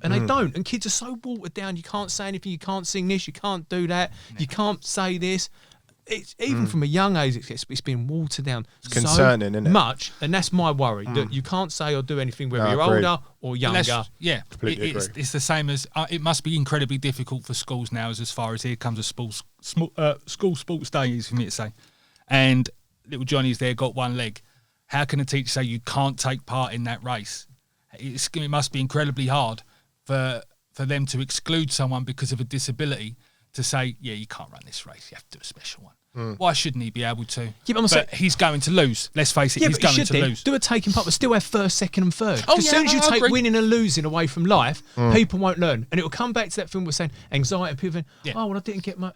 C: And they don't. And kids are so watered down. You can't say anything. You can't sing this. You can't do that. You can't say this. It's even from a young age, it's been watered down. It's
A: concerning, isn't it?
C: Much, and that's my worry, that you can't say or do anything whether
A: No,
C: you're
A: agreed.
C: older or younger.
B: Yeah,
A: Completely
B: it's the same as it must be incredibly difficult for schools now, as far as here comes a school sports day, is for me to say. And little Johnny's there, got one leg. How can a teacher say you can't take part in that race? It must be incredibly hard for them to exclude someone because of a disability, to say, yeah, you can't run this race, you have to do a special one. Why shouldn't he be able to?
C: Yeah, but
B: he's going to lose. Let's face it,
C: Yeah,
B: he's
C: but
B: going to lose.
C: do a taking part, but still have first, second, and third.
B: Oh,
C: As
B: yeah,
C: soon as you
B: I
C: take
B: agree.
C: winning and losing away from life, people won't learn, and it will come back to that thing we're saying: anxiety. People think,
B: Yeah.
C: oh well, I didn't get my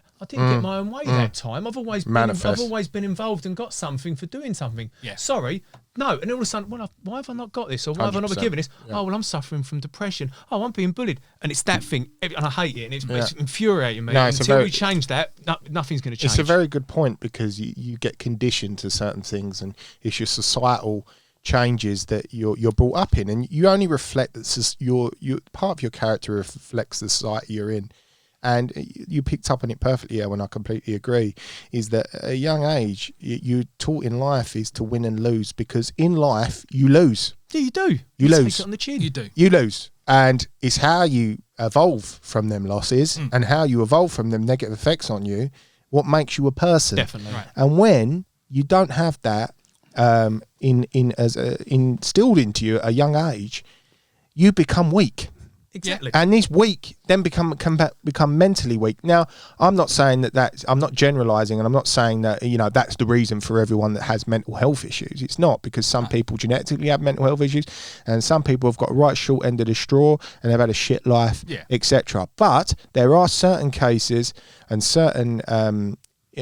C: own way that time. I've always
A: Manifest.
C: been involved and got something for doing something.
B: Yeah.
C: Sorry. No, and all of a sudden, well, why have I not got this? Or why have I not been
A: 100%.
C: given this? Oh, well, I'm suffering from depression. Oh, I'm being bullied. And it's that thing, and I hate it, and it's infuriating me.
A: No, it's
C: Until we change that, nothing's going to change.
A: It's a very good point, because you get conditioned to certain things, and it's your societal changes that you're brought up in, and you only reflect that your part of your character reflects the society you're in. And you picked up on it perfectly, Owen. I completely agree. Is that at a young age, you're taught in life is to win and lose, because in life you lose.
C: Yeah, you do.
A: You lose.
C: Take it on the chin.
B: You do.
A: You lose. And it's how you evolve from them losses and how you evolve from them negative effects on you, what makes you a person.
C: Definitely.
B: Right.
A: And when you don't have that instilled into you at a young age, you become weak.
C: Exactly.
A: And these weak then become mentally weak. Now, I'm not saying I'm not generalizing, and I'm not saying that, that's the reason for everyone that has mental health issues. It's not, because some people genetically have mental health issues, and some people have got a right short end of the straw and they've had a shit life, etc. But there are certain cases and certain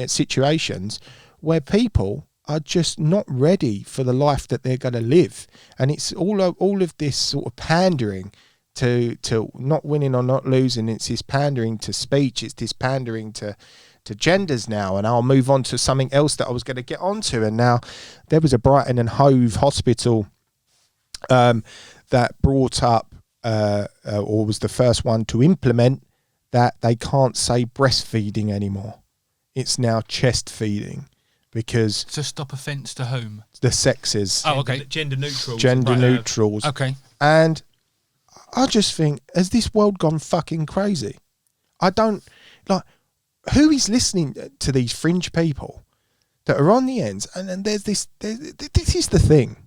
A: situations where people are just not ready for the life that they're going to live, and it's all of this sort of pandering to not winning or not losing. It's this pandering to speech. It's this pandering to genders now. And I'll move on to something else that I was going to get onto. And now there was a Brighton and Hove hospital that brought up or was the first one to implement that they can't say breastfeeding anymore. It's now chest feeding, because
B: To stop offence to whom?
A: the sexes,
B: Oh, okay.
C: Gender neutral.
A: gender neutrals.
B: Okay.
A: And I just think, has this world gone fucking crazy? I don't, who is listening to these fringe people that are on the ends? And then this is the thing.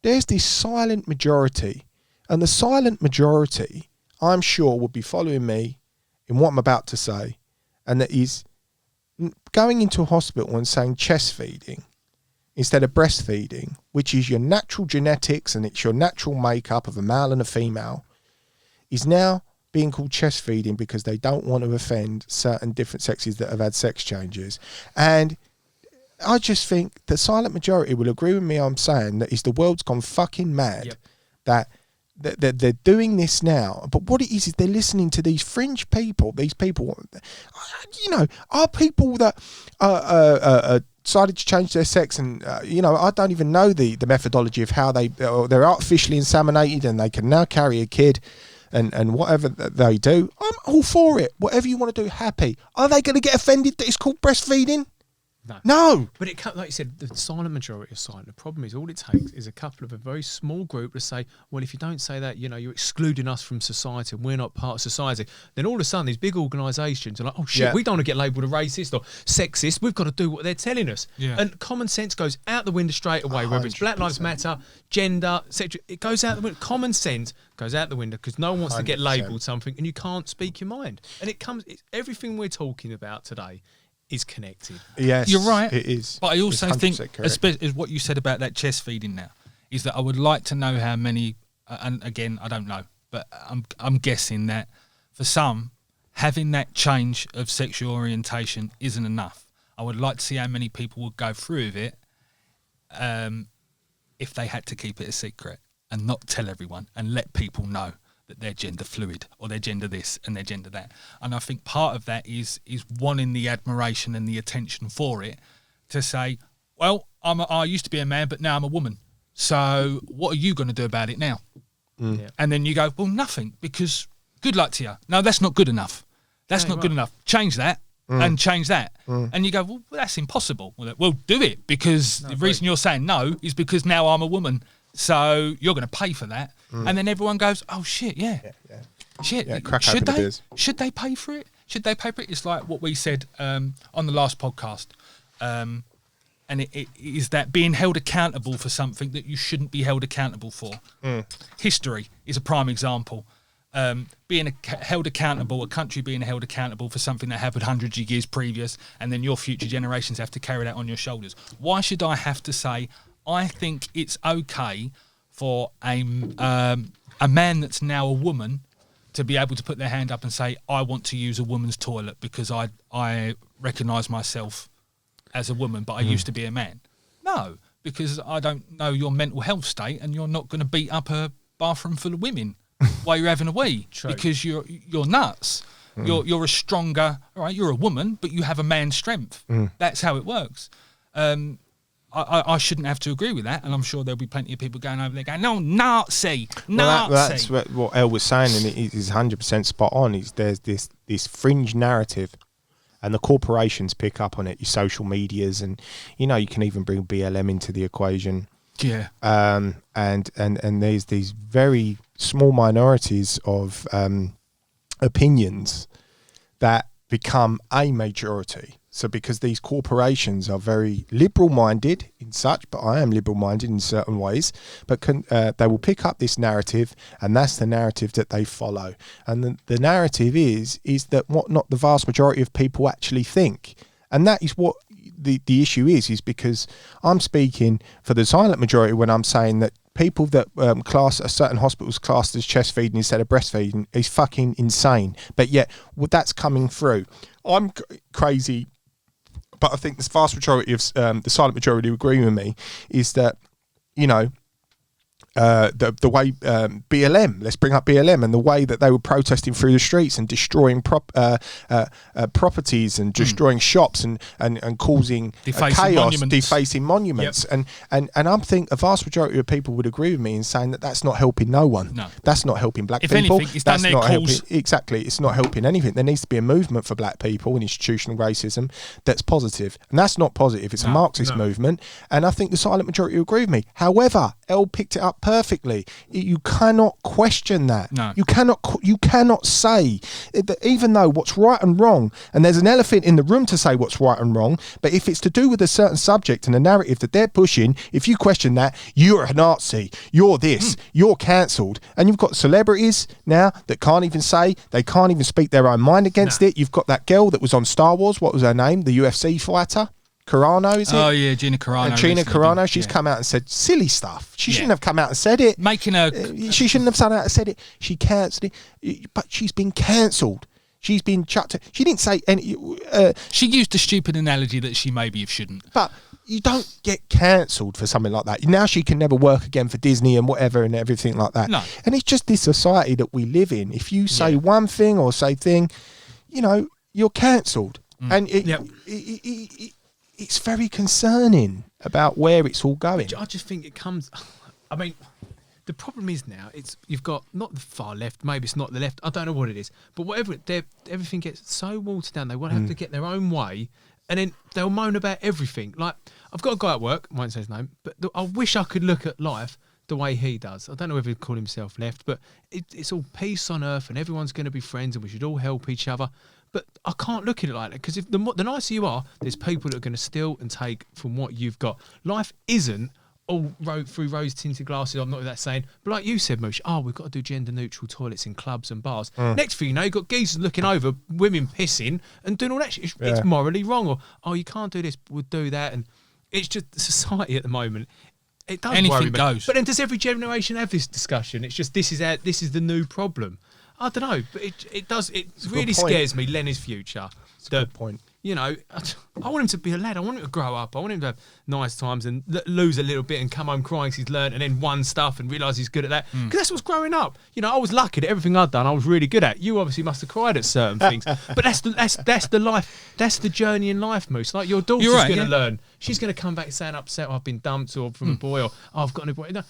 A: There's this silent majority, and the silent majority, I'm sure, will be following me in what I'm about to say, and that is going into a hospital and saying chest feeding instead of breastfeeding, which is your natural genetics and it's your natural makeup of a male and a female, is now being called chest feeding because they don't want to offend certain different sexes that have had sex changes. And I just think the silent majority will agree with me. I'm saying that is the world's gone fucking mad. That they're doing this now. But what it is they're listening to these fringe people. These people, are people that decided to change their sex, and I don't even know the methodology of how they're artificially inseminated and they can now carry a kid. And whatever they do, I'm all for it. Whatever you want to do, happy. Are they going to get offended that it's called breastfeeding? No.
C: But it like you said, the silent majority are silent. The problem is all it takes is a couple of a very small group to say, well, if you don't say that, you're excluding us from society and we're not part of society. Then all of a sudden these big organisations are like, oh shit, we don't want to get labelled a racist or sexist. We've got to do what they're telling us. Yeah. And common sense goes out the window straight away, 100%. Whether it's Black Lives Matter, gender, etc. It goes out the window. Common sense goes out the window because no one wants 100%. To get labelled something and you can't speak your mind. And everything we're talking about today is connected.
A: Yes,
B: you're right.
A: It is.
B: But I also think, especially what you said about that chest feeding now, is that I would like to know how many. And again, I don't know, but I'm guessing that for some, having that change of sexual orientation isn't enough. I would like to see how many people would go through with it, if they had to keep it a secret and not tell everyone and let people know that they're gender fluid or they're gender this and they're gender that. And I think part of that is wanting the admiration and the attention for it to say, well, I used to be a man, but now I'm a woman. So what are you going to do about it now? Yeah. And then you go, well, nothing, because good luck to you. No, that's not good enough. That's not good enough. Change that and change that. And you go, well, that's impossible. Well, do it, because the reason you're saying no is because now I'm a woman. So you're going to pay for that. And then everyone goes, oh, shit, shit.
A: Yeah,
B: should they pay for it? Should they pay for it? It's like what we said on the last podcast. And it is that being held accountable for something that you shouldn't be held accountable for. History is a prime example. Being held accountable, a country being held accountable for something that happened hundreds of years previous, and then your future generations have to carry that on your shoulders. Why should I have to say, I think it's okay for a man that's now a woman to be able to put their hand up and say, I want to use a woman's toilet because I recognise myself as a woman, but I used to be a man? No, because I don't know your mental health state, and you're not going to beat up a bathroom full of women while you're having a wee. True. Because you're nuts. You're a stronger, all right, you're a woman, but you have a man's strength. That's how it works. I shouldn't have to agree with that, and I'm sure there'll be plenty of people going over there going, no, Nazi.
A: That's what El was saying, and it is 100% spot on. There's this fringe narrative, and the corporations pick up on it, your social medias, and you can even bring BLM into the equation.
B: Yeah.
A: And there's these very small minorities of opinions that become a majority. So because these corporations are very liberal-minded in such, but I am liberal-minded in certain ways, but they will pick up this narrative, and that's the narrative that they follow. And the narrative is that what not the vast majority of people actually think. And that is what the issue is because I'm speaking for the silent majority when I'm saying that people that class a certain hospitals classed as chest feeding instead of breastfeeding is fucking insane. But yet, that's coming through. I'm crazy. But I think the vast majority of the silent majority who agree with me is that, the way BLM, let's bring up BLM, and the way that they were protesting through the streets and destroying properties and destroying shops and causing chaos, defacing monuments. Yep. And I think a vast majority of people would agree with me in saying that that's not helping no one. No. That's not helping black people.
B: Anything, it's that's not
A: helping. Exactly, it's not helping anything. There needs to be a movement for black people and institutional racism that's positive. And that's not positive. It's a Marxist movement. And I think the silent majority agree with me. However, Elle picked it up perfectly. You cannot question that.
B: No.
A: You cannot say that, even though what's right and wrong, and there's an elephant in the room to say what's right and wrong, but if it's to do with a certain subject and a narrative that they're pushing, if you question that, you're a Nazi, you're this, you're cancelled. And you've got celebrities now that can't even speak their own mind against it. You've got that girl that was on Star Wars, what was her name? The UFC fighter? Carano, is it?
B: Oh yeah, Gina Carano.
A: Gina Carano, she's come out and said silly stuff. She shouldn't have come out and said it. She shouldn't have come out and said it. She cancelled it, but she's been cancelled. She's been chucked. She didn't say any.
B: She used a stupid analogy that she maybe shouldn't.
A: But you don't get cancelled for something like that. Now she can never work again for Disney and whatever and everything like that.
B: No.
A: And it's just this society that we live in. If you say one thing or say thing, you're cancelled. And it's very concerning about where it's all going.
C: I just think it comes. I mean, the problem is now you've got not the far left, maybe it's not the left. I don't know what it is, but whatever. Everything gets so watered down. They want to have to get their own way, and then they'll moan about everything. Like, I've got a guy at work, I won't say his name, but I wish I could look at life the way he does. I don't know whether he'd call himself left, but it's all peace on earth, and everyone's going to be friends, and we should all help each other. But I can't look at it like that, because if the nicer you are, there's people that are going to steal and take from what you've got. Life isn't all through rose-tinted glasses. I'm not that saying, but like you said, Moosh, we've got to do gender-neutral toilets in clubs and bars. Next thing you know, you've got geezers looking over, women pissing and doing all that shit. It's morally wrong. Or, you can't do this, we'll do that. And it's just society at the moment. It does
B: Anything
C: worry me.
B: goes.
C: But then does every generation have this discussion? It's just this is the new problem. I don't know, but it does. It really scares me, Lenny's future.
A: It's a good point.
C: I want him to be a lad. I want him to grow up. I want him to have nice times and lose a little bit and come home crying because he's learned and then won stuff and realise he's good at that. Because that's what's growing up. I was lucky that everything I'd done I was really good at. You obviously must have cried at certain things. But that's the life. That's the journey in life, Moose. Like, your daughter's going to learn. She's going to come back saying upset, I've been dumped or from a boy, or I've got a boy. No,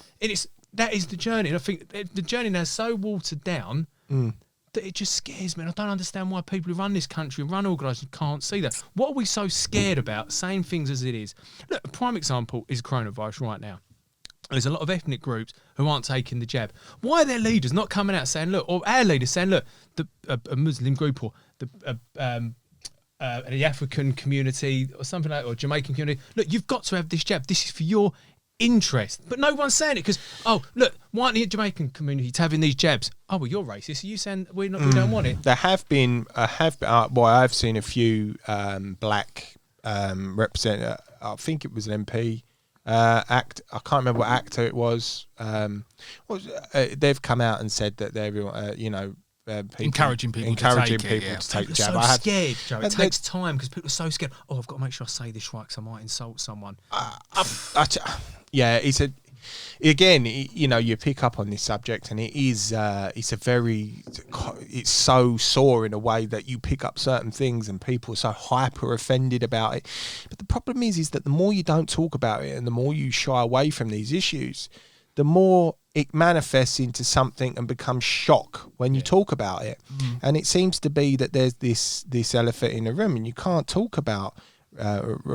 C: that is the journey. And I think the journey now is so watered down that it just scares me. And I don't understand why people who run this country and run organisations can't see that. What are we so scared about saying things as it is? Look, a prime example is coronavirus right now. There's a lot of ethnic groups who aren't taking the jab. Why are their leaders not coming out saying, look, or our leaders saying, look, a Muslim group or the African community or something like, or Jamaican community, look, you've got to have this jab. This is for your interest. But no one's saying it because, look, why aren't the Jamaican community having these jabs? Oh, well, you're racist. Are you saying we don't want it?
A: There have been, I've seen a few black representatives. I think it was an MP. I can't remember what actor it was. They've come out and said that they're,
B: encouraging people to take
C: the jab. I'm so scared, Joe. It takes time because people are so scared. I've got to make sure I say this right because I might insult someone. You pick up on this subject, and it's so sore in a way that you pick up certain things, and people are so hyper offended about it. But the problem is that the more you don't talk about it, and the more you shy away from these issues, the more it manifests into something and becomes shock when you talk about it. And it seems to be that there's this elephant in the room, and you can't talk about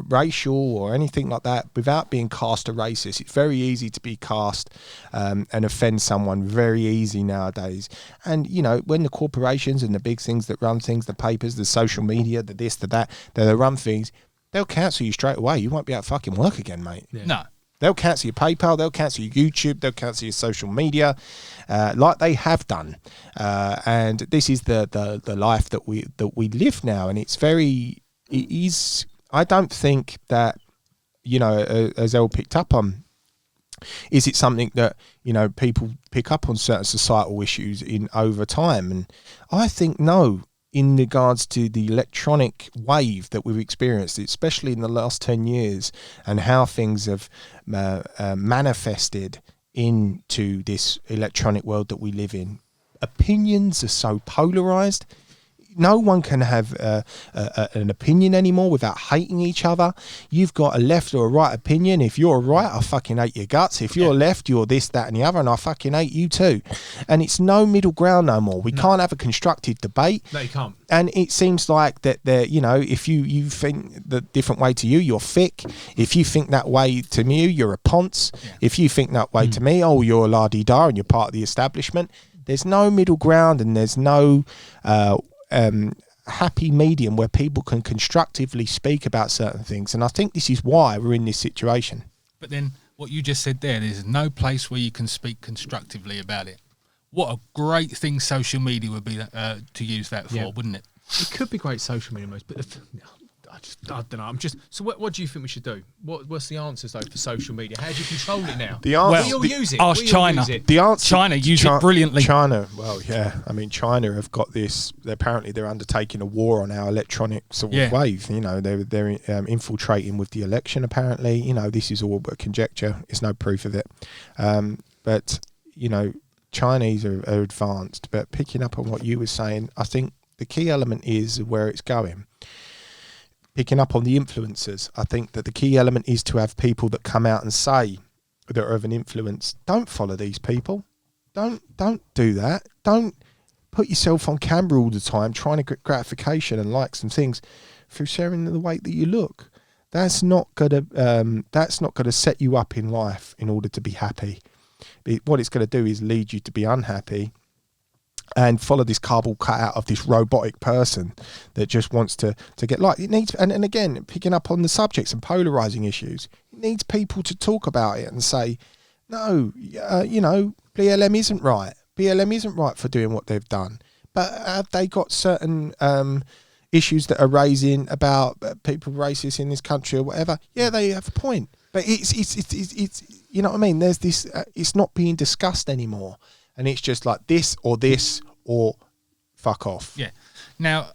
C: racial or anything like that without being cast a racist. It's very easy to be cast and offend someone very easy nowadays. And when the corporations and the big things that run things, the papers, the social media, the this, the that, they run things, they'll cancel you straight away. You won't be able to fucking work again, mate.
B: No.
A: They'll cancel your PayPal, they'll cancel your YouTube, they'll cancel your social media, like they have done. And this is the life that we live now, and it is. I don't think that, as Elle picked up on, is it something that people pick up on certain societal issues in over time? And I think no. In regards to the electronic wave that we've experienced, especially in the last 10 years, and how things have manifested into this electronic world that we live in. Opinions are so polarised. no one can have an opinion anymore without hating each other. You've got a left or a right opinion. If you're right, I fucking hate your guts. If you're left, you're this, that, and the other, and I fucking hate you too. And it's no middle ground no more. We can't have a constructive debate.
C: No, you can't.
A: And it seems like that they're, you know, if you think the different way to you, you're thick. If you think that way to me, you're a ponce. Yeah. If you think that way to me, oh, you're a la-di-da and you're part of the establishment. There's no middle ground, and there's no happy medium where people can constructively speak about certain things. And I think this is why we're in this situation.
B: But then what you just said there's no place where you can speak constructively about it. What a great thing social media would be to use that for, wouldn't it?
C: It could be great social media, but I don't know. So what do you think we should do? What's the answers though for social media? How do you control it now?
A: The answer,
C: we all use it.
B: Ask China.
A: The answer,
B: China use it brilliantly.
A: China, well, yeah. I mean, China have got this. Apparently, they're undertaking a war on our electronic sort of wave. You know, they're infiltrating with the election. Apparently, you know, this is all but conjecture. There's no proof of it. But you know, Chinese are advanced. But picking up on what you were saying, I think the key element is where it's going. Picking up on the influencers, I think that the key element is to have people that come out and say that are of an influence. Don't follow these people. Don't do that. Don't put yourself on camera all the time trying to get gratification and likes and things through sharing the way that you look. That's not gonna set you up in life in order to be happy. What it's going to do is lead you to be unhappy and follow this cardboard cutout of this robotic person that just wants to get liked. It needs, and again, picking up on the subjects and polarising issues, it needs people to talk about it and say, no, you know, BLM isn't right. BLM isn't right for doing what they've done. But have they got certain issues that are raising about people racist in this country or whatever? Yeah, they have a point. But it's you know what I mean? There's this, it's not being discussed anymore. And it's just like this or fuck off.
B: Yeah. Now,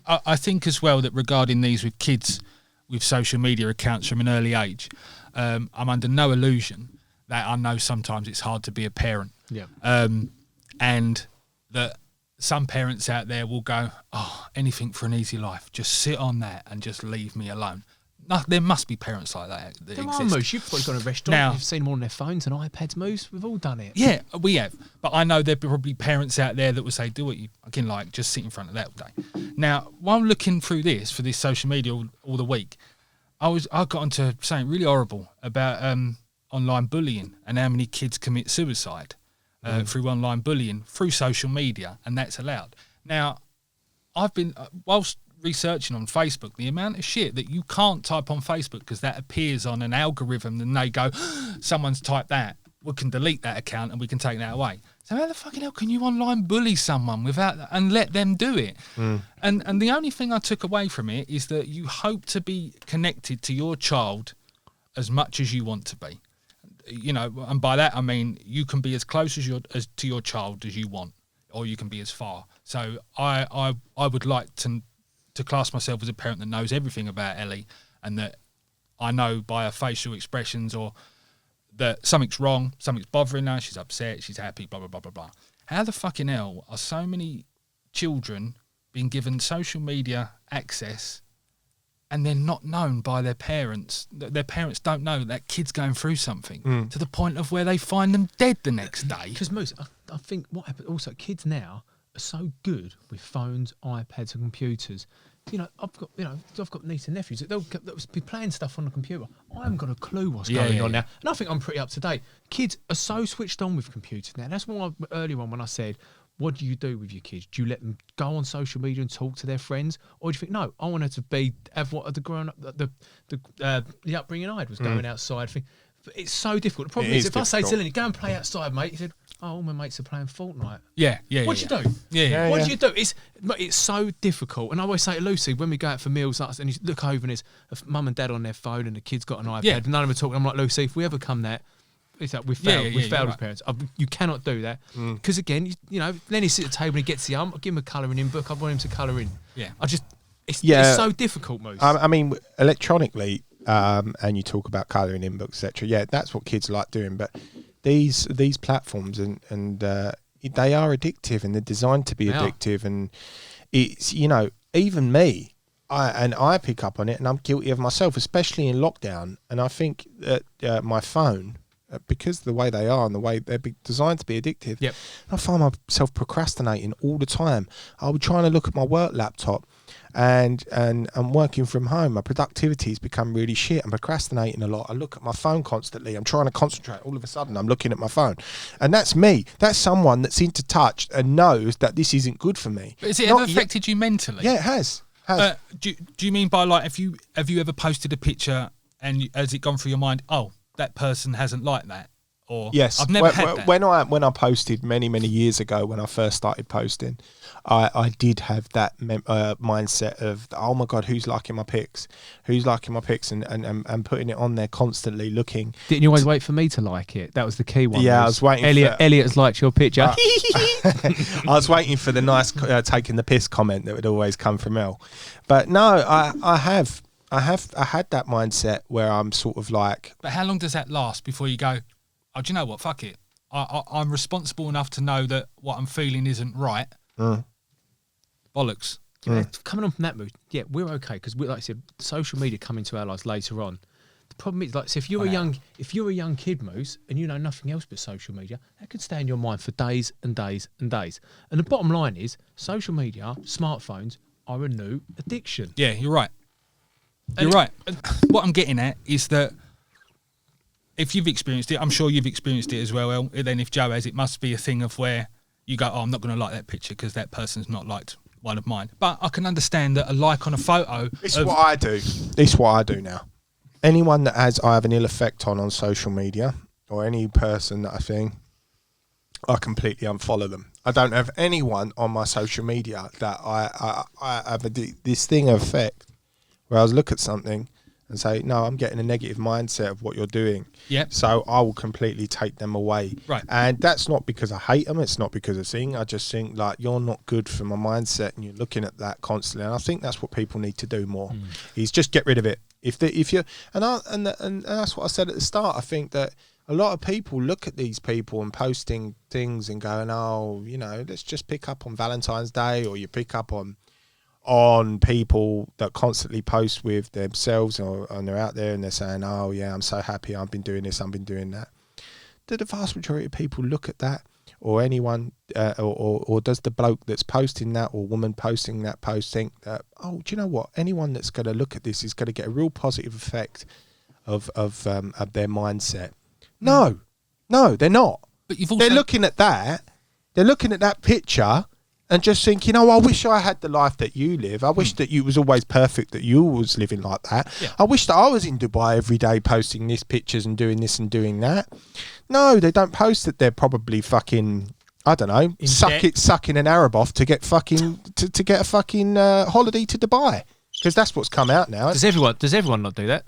B: I think as well that regarding these with kids with social media accounts from an early age, I'm under no illusion that I know sometimes it's hard to be a parent.
C: Yeah.
B: And that some parents out there will go, oh, anything for an easy life. Just sit on that and just leave me alone. No, there must be parents like that
C: there exist. Are most. You've probably gone to a restaurant, now, you've seen them on their phones and iPads moves. We've all done it.
B: Yeah, we have. But I know there are probably parents out there that will say, do what you fucking like, just sit in front of that all day. Now, while I'm looking through this, for this social media all the week, I got onto something really horrible about online bullying and how many kids commit suicide through online bullying, through social media, and that's allowed. Now, I've been, whilst researching on Facebook, the amount of shit that you can't type on Facebook because that appears on an algorithm and they go, someone's typed that, we can delete that account and we can take that away. So how the fucking hell can you online bully someone without and let them do it? And the only thing I took away from it is that you hope to be connected to your child as much as you want to be. You know, and by that I mean you can be as close as to your child as you want, or you can be as far. So I would like to class myself as a parent that knows everything about Ellie, and that I know by her facial expressions or that something's wrong, something's bothering her, she's upset, she's happy, blah, blah, blah, blah, blah. How the fucking hell are so many children being given social media access and they're not known by their parents? Their parents don't know that kid's going through something to the point of where they find them dead the next day.
C: Because I think what happens also, kids now are so good with phones, iPads and computers. You know, I've got nieces and nephews. They'll be playing stuff on the computer. I haven't got a clue what's going on now. And I think I'm pretty up to date. Kids are so switched on with computers now. That's why earlier on when I said, what do you do with your kids? Do you let them go on social media and talk to their friends? Or do you think, no, I want her to have what the grown up, the upbringing I had was going outside. It's so difficult. The problem is if I say to Lenny, go and play outside, mate, he said, oh, all my mates are playing Fortnite. What do you do? What do you do? It's so difficult. And I always say to Lucy, when we go out for meals, and you look over and it's mum and dad on their phone and the kid's got an iPad, and none of them are talking. I'm like, Lucy, if we ever come that, it's like we failed as parents. You cannot do that. Because again, you know, Lenny sits at the table and he gets the I give him a colouring in book. I want him to colour in. It's so difficult, Moose.
A: I mean, electronically, and you talk about colouring in books, etc. Yeah, that's what kids like doing. But these platforms and they are addictive, and they're designed to be addictive. And it's, you know, even me, I pick up on it, and I'm guilty of myself, especially in lockdown. And I think that my phone, because of the way they are and the way they're designed to be addictive,
C: Yep.
A: I find myself procrastinating all the time. I'll be trying to look at my work laptop, and I'm working from home. My productivity's become really shit. I'm procrastinating a lot. I look at my phone constantly. I'm trying to concentrate. All of a sudden, I'm looking at my phone. And that's me. That's someone that's into touch and knows that this isn't good for me.
B: But has it ever affected you mentally?
A: Yeah, it has.
B: Do you mean by, like, have you ever posted a picture and has it gone through your mind, oh, that person hasn't liked that? Or
A: yes,
B: I've never had that.
A: When I posted many years ago, when I first started posting, I did have that mindset of, oh my god, who's liking my pics, and putting it on there constantly, looking.
C: Didn't you always wait for me to like it? That was the key one.
A: Yeah, I was waiting.
C: Elliot has liked your picture.
A: I was waiting for the nice taking the piss comment that would always come from Elle. But no, I had that mindset where I'm sort of like.
B: But how long does that last before you go, oh, do you know what? Fuck it. I'm responsible enough to know that what I'm feeling isn't right. Bollocks.
C: Yeah, coming on from that mood, yeah, we're okay because, like I said, social media come into our lives later on. The problem is, like, so if you're a young kid, Moose, and you know nothing else but social media, that could stay in your mind for days and days and days. And the bottom line is, social media, smartphones are a new addiction.
B: Yeah, you're right. You're right. What I'm getting at is that if you've experienced it, I'm sure you've experienced it as well. El. Then if Joe has, it must be a thing of where you go, oh, I'm not going to like that picture because that person's not liked one of mine. But I can understand that a like on a photo.
A: It's what I do. It's what I do now. Anyone that I have an ill effect on social media, or any person that I think, I completely unfollow them. I don't have anyone on my social media that I have this thing of effect where I look at something and say, no, I'm getting a negative mindset of what you're doing.
B: Yep.
A: So I will completely take them away.
B: Right.
A: And that's not because I hate them. It's not because of thing. I just think, like, you're not good for my mindset, and you're looking at that constantly. And I think that's what people need to do more. Is just get rid of it. And that's what I said at the start. I think that a lot of people look at these people and posting things and going, oh, you know, let's just pick up on Valentine's Day, or you pick up on people that constantly post with themselves, and they're out there and they're saying, oh yeah, I'm so happy, I've been doing this, I've been doing that. Do the vast majority of people look at that, or anyone, or does the bloke that's posting that or woman posting that post think that, oh, do you know what, anyone that's going to look at this is going to get a real positive effect of their mindset? No, they're not.
B: But you've also
A: they're looking at that picture and just think, you know, I wish I had the life that you live. I wish that you was always perfect, that you was living like that. Yeah. I wish that I was in Dubai every day posting this pictures and doing this and doing that. No, they don't post that they're probably fucking, I don't know, sucking an Arab off to get fucking to get a fucking holiday to Dubai, because that's what's come out now.
C: Does everyone not do that?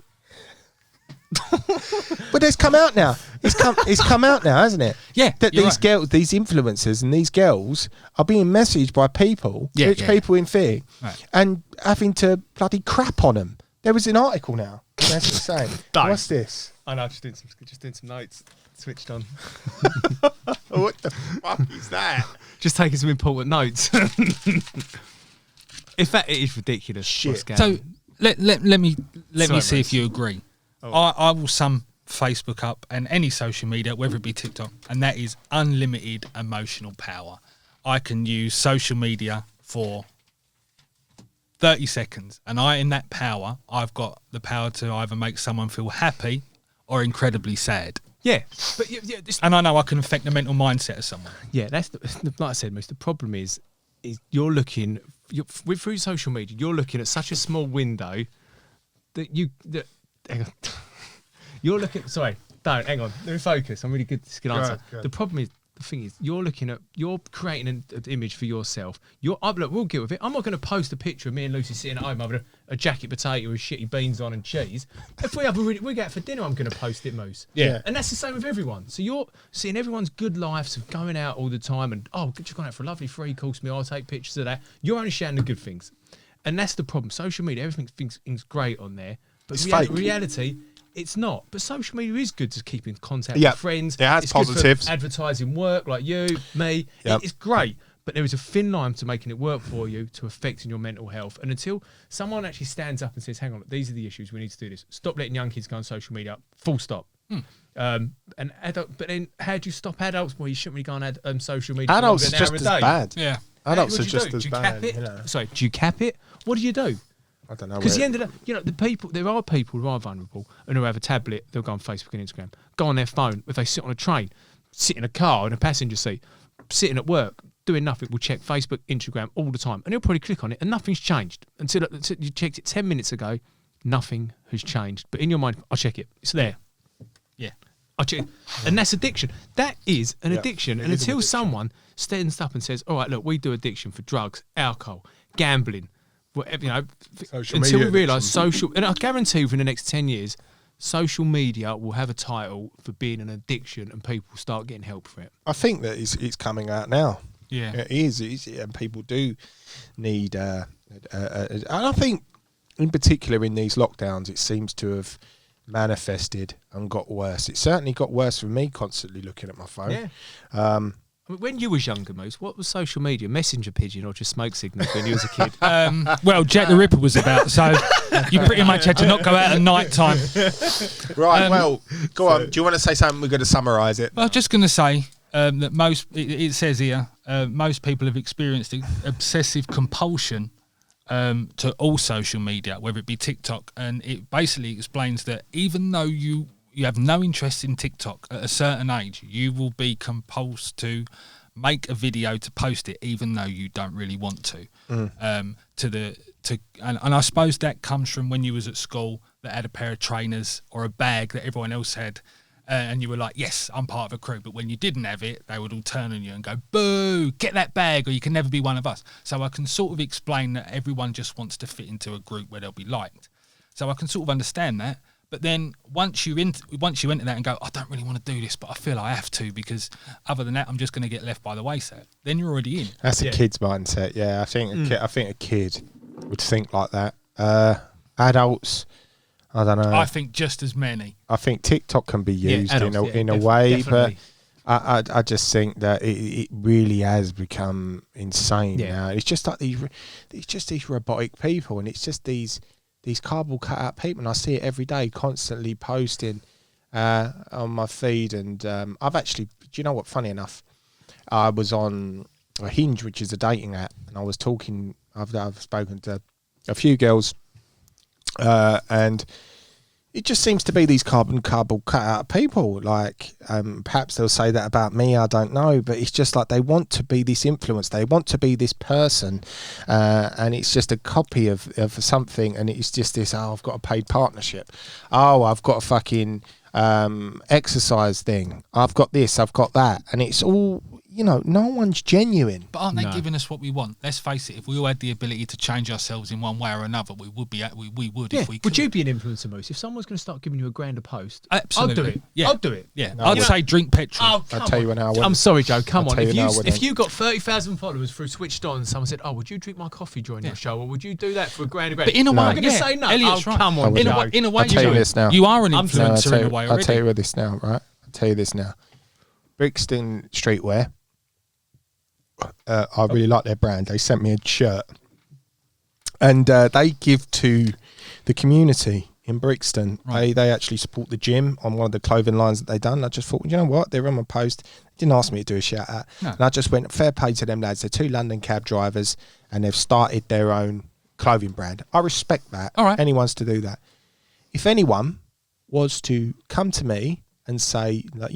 A: But it's come out now. It's come out now, hasn't it?
B: Yeah.
A: That these girls, these influencers, and these girls are being messaged by people, rich people in fear, and having to bloody crap on them. There was an article now. That's insane. What's this?
C: I know. Just doing some notes. Switched on.
A: What the fuck is that?
C: Just taking some important notes. In fact, it is ridiculous.
A: Shit.
B: So let me see if you agree. Oh. I will sum Facebook up and any social media, whether it be TikTok, and that is unlimited emotional power. I can use social media for 30 seconds, and in that power, I've got the power to either make someone feel happy or incredibly sad.
C: Yeah, but
B: and I know I can affect the mental mindset of someone.
C: Yeah, that's like I said, Moose. The problem is you're looking through social media. You're looking at such a small window that hang on. You're looking. Sorry, don't hang on. Let me focus. I'm really good. This good answer.
A: Go.
C: The problem is, the thing is, you're creating an image for yourself. Look, we'll get with it. I'm not going to post a picture of me and Lucy sitting at home having a jacket potato with shitty beans on and cheese. If we go out for dinner, I'm going to post it, Moose.
A: Yeah.
C: And that's the same with everyone. So you're seeing everyone's good lives of going out all the time and, oh, just gone out for a lovely 3-course meal. I'll take pictures of that. You're only sharing the good things. And that's the problem. Social media, everything's great on there. But
A: it's fake.
C: Reality, it's not. But social media is good to keep in contact with friends.
A: It has
C: it's
A: positives.
C: Good for advertising work like you, me.
A: Yep.
C: It's great. But there is a thin line to making it work for you to affecting your mental health. And until someone actually stands up and says, hang on, these are the issues, we need to do this. Stop letting young kids go on social media, full stop. And but then how do you stop adults? Well, you shouldn't really go on social media.
A: Adults are just as bad.
B: Yeah.
A: Adults are
C: What do you
A: just
C: do?
A: as
C: Do you
A: bad.
C: cap it?
A: You know.
C: Sorry, do you cap it? What do you do?
A: I don't know.
C: Because the end of the, there are people who are vulnerable and who have a tablet, they'll go on Facebook and Instagram, go on their phone, if they sit on a train, sit in a car in a passenger seat, sitting at work, doing nothing, will check Facebook, Instagram all the time. And he'll probably click on it and nothing's changed. Until you checked it 10 minutes ago, nothing has changed. But in your mind, I'll check it. It's there.
B: Yeah.
C: I'll check it. And that's addiction. That is an addiction. And
A: is an
C: until
A: addiction.
C: someone stands up and says, all right, look, we do addiction for drugs, alcohol, gambling, whatever,
A: Social
C: until we
A: media
C: realise
A: addiction.
C: social, and I guarantee within the next 10 years, social media will have a title for being an addiction and people start getting help for it.
A: I think that it's coming out now.
B: Yeah.
A: It is, and people do need. And I think, in particular, in these lockdowns, it seems to have manifested and got worse. It certainly got worse for me constantly looking at my phone.
C: Yeah. I mean, when you was younger, Moose, what was social media? Messenger pigeon or just smoke signals when you was a kid?
B: Well, Jack the Ripper was about, so you pretty much had to not go out at night time.
A: Right. Well, go on. Do you want to say something? We're going to summarise it.
B: I was just going to say that most, it says here, most people have experienced obsessive compulsion to all social media, whether it be TikTok, and it basically explains that even though you have no interest in TikTok at a certain age, you will be compulsed to make a video to post it, even though you don't really want to. And I suppose that comes from when you was at school that had a pair of trainers or a bag that everyone else had, and you were like, yes, I'm part of a crew. But when you didn't have it, they would all turn on you and go, boo, get that bag, or you can never be one of us. So I can sort of explain that everyone just wants to fit into a group where they'll be liked. So I can sort of understand that. But then once you enter that and go, I don't really want to do this, but I feel I have to, because other than that, I'm just going to get left by the wayside. Then you're already in.
A: That's a kid's mindset. Yeah, I think a kid would think like that. Adults, I don't know.
B: I think just as many.
A: I think TikTok can be used
C: adults,
A: in a way,
C: definitely.
A: but I just think that it really has become insane now. It's just like these robotic people, and it's just these cardboard cutout people, and I see it every day, constantly posting on my feed. And I've actually, do you know what? Funny enough, I was on Hinge, which is a dating app, and I was talking. I've spoken to a few girls, and it just seems to be these cardboard cutout people. Like, perhaps they'll say that about me, I don't know, but it's just like they want to be this influence, they want to be this person, and it's just a copy of something, and it's just this, oh, I've got a paid partnership, oh, I've got a fucking exercise thing, I've got this, I've got that, and it's all, no one's genuine.
B: But aren't they giving us what we want? Let's face it, if we all had the ability to change ourselves in one way or another, we would if we could.
C: Would you be an influencer, Moose? If someone's going to start giving you $1,000 a post,
B: Absolutely.
C: I'll do it.
B: Yeah.
C: I'll do it.
B: Yeah,
A: No,
B: I'd say drink petrol.
C: Oh,
A: I'll tell you when I wouldn't.
C: I'm sorry, Joe. Come
A: I'll
C: on.
A: tell you now I
C: If
A: wouldn't.
C: you got 30,000 followers through Switched On, and someone said, "Oh, would you drink my coffee during your show, or would you do that for $1,000?"
B: But in a way,
C: I'm going to say no.
B: Elliot's right.
C: Come on,
B: In
C: Joe.
B: a way,
A: I'll tell you this now.
B: You are an
C: I'm sorry.
B: influencer in a way already.
A: I'll tell you this now, right? I'll tell you this now. Brixton Streetwear. I really like their brand. They sent me a shirt, and they give to the community in Brixton.
B: Right.
A: They actually support the gym on one of the clothing lines that they done. I just thought, you know what? They're on my post. They didn't ask me to do a shout out,
B: No.
A: and I just went, fair play to them lads. They're 2 London cab drivers, and they've started their own clothing brand. I respect that.
B: All right.
A: Anyone's to do that. If anyone was to come to me and say, like,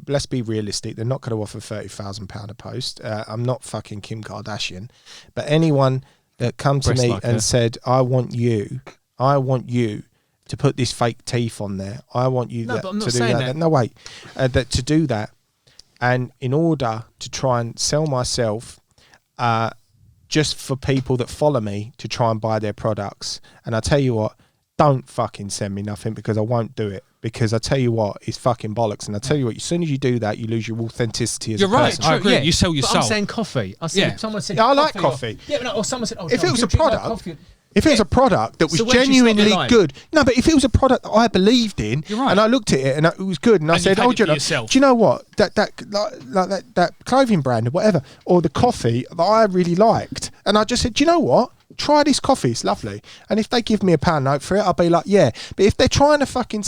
A: let's be realistic, they're not going to offer £30,000 a post. I'm not fucking Kim Kardashian, but anyone that come to
C: Breast
A: me
C: like
A: and
C: her.
A: said, I want you to put this fake teeth on there. I want you
C: No, but I'm not
A: to do
C: saying
A: that.
C: that.
A: No, wait, that to do that, and in order to try and sell myself, just for people that follow me to try and buy their products. And I tell you what, don't fucking send me nothing, because I won't do it. Because I tell you what, it's fucking bollocks. And I tell you what, as soon as you do that, you lose your authenticity as
B: You're
A: a
B: right.
A: person.
B: I agree. You sell your
C: but
B: soul.
C: I'm saying coffee. I said,
B: Yeah.
C: if someone said
A: Yeah, I like
C: or-
A: coffee.
C: yeah, but no, or someone said, "Oh,
A: If
C: John,
A: it was
C: do you
A: a
C: drink my
A: product-
C: coffee?"
A: If it was a product that was
C: So where'd you stop the
A: genuinely
C: line?
A: good, no, but if it was a product that I believed in,
B: You're right.
A: and I looked at it and it was good, and I
B: And
A: said,
B: you've had
A: "Oh,
B: it
A: do you
B: for
A: know,
B: yourself.
A: do you know what? That clothing brand or whatever, or the coffee that I really liked," and I just said, "Do you know what? Try this coffee, it's lovely." And if they give me a £1 note for it, I'll be like, yeah. But if they're trying to fucking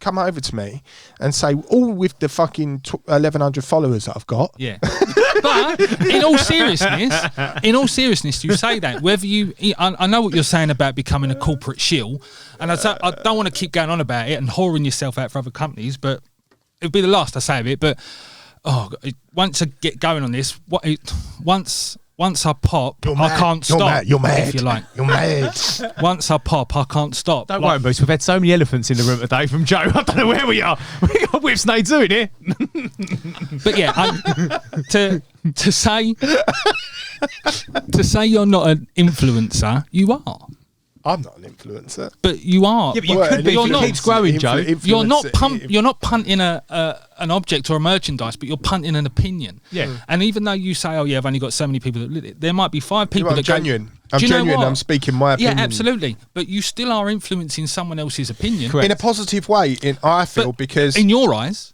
A: come over to me and say, all with the fucking 1,100 followers that I've got,
B: Yeah. But in all seriousness, you say that whether I know what you're saying about becoming a corporate shill, and I don't want to keep going on about it and whoring yourself out for other companies, but it'll be the last I say of it. But once I get going on this, once I pop, I can't stop.
A: You're mad.
B: If you like.
A: You're mad.
B: Once I pop, I can't stop.
C: Don't worry, Bruce. We've had so many elephants in the room today from Joe. I don't know where we are. We got whip snake doing here.
B: But yeah, to say you're not an influencer, you are.
A: I'm not an influencer.
B: But you are.
C: Yeah, but you could be.
B: You're
C: If it
B: not.
C: keeps growing, Joe.
B: You're not punting an object or a merchandise, but you're punting an opinion.
C: Yeah.
B: And even though you say, "Oh yeah, I've only got so many people that lit it," there might be 5 people
A: I'm
B: that
A: genuine.
B: go.
A: I'm
B: "Do you know
A: genuine.
B: what?"
A: I'm speaking my opinion.
B: Yeah, absolutely. But you still are influencing someone else's opinion.
C: Correct.
A: In a positive way, I feel,
B: But
A: because
B: in your eyes,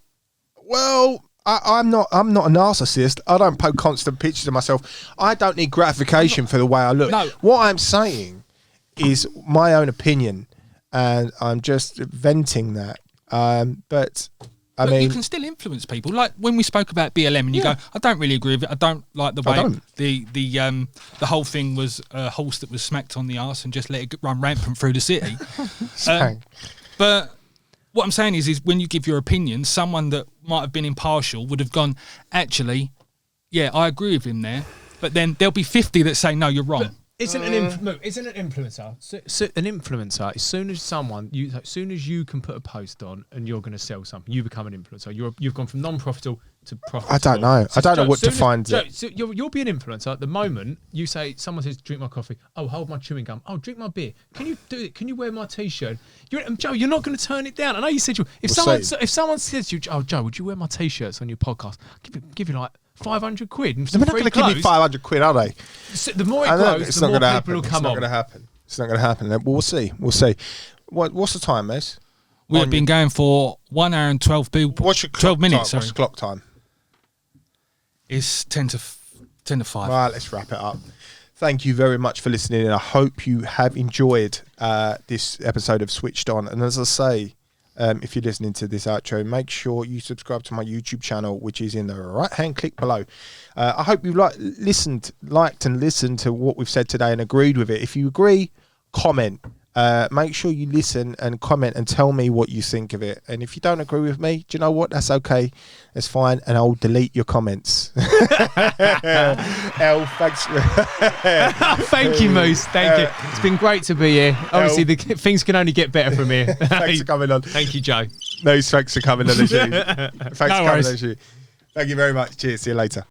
A: well, I'm not a narcissist. I don't post constant pictures of myself. I don't need gratification for the way I look.
B: No.
A: What I'm saying is my own opinion, and I'm just venting that. But I mean,
B: you can still influence people. Like when we spoke about BLM, and you go, "I don't really agree with it. I don't like the way
A: don't.
B: the whole thing was a horse that was smacked on the arse and just let it run rampant through the city."
A: Bang.
B: But what I'm saying is when you give your opinion, someone that might have been impartial would have gone, "Actually, yeah, I agree with him there." But then there'll be 50 that say, "No, you're wrong."
C: Isn't an influencer? So an influencer, as soon as you can put a post on and you're going to sell something, you become an influencer. You've gone from non-profitable to profitable.
A: I don't know. I don't know what defines it.
C: So you'll be an influencer at the moment. You say someone says, "Drink my coffee." Oh, hold my chewing gum. Oh, drink my beer. Can you do it? Can you wear my t-shirt? Joe, you're not going to turn it down. I know you said if someone says to you, "Oh, Joe, would you wear my t-shirts on your podcast?" Give you like 500 quid. And
A: They're not going to give me 500 quid, are they?
C: So the more it grows, the more people will come on.
A: It's not going to happen. It's not going to happen. We'll see. We'll see. What's the time, Mez?
B: We have been going for 1 hour and 12 people.
A: What's your
B: 12 minutes?
A: Time? What's the clock time?
B: It's 10 to 5.
A: Right, let's wrap it up. Thank you very much for listening, and I hope you have enjoyed this episode of Switched On. And as I say, if you're listening to this outro, make sure you subscribe to my YouTube channel, which is in the right-hand click below. I hope you've liked and listened to what we've said today and agreed with it. If you agree, comment. Make sure you listen and comment and tell me what you think of it. And if you don't agree with me, do you know what? That's okay. That's fine. And I'll delete your comments. El, thanks.
C: Thank you, Moose. Thank you. It's been great to be here. Obviously, things can only get better from here.
A: Thanks for coming on.
C: Thank you, Joe.
A: No, thanks for coming on the show. Thanks for coming on
B: worries.
A: the show. Thank you very much. Cheers. See you later.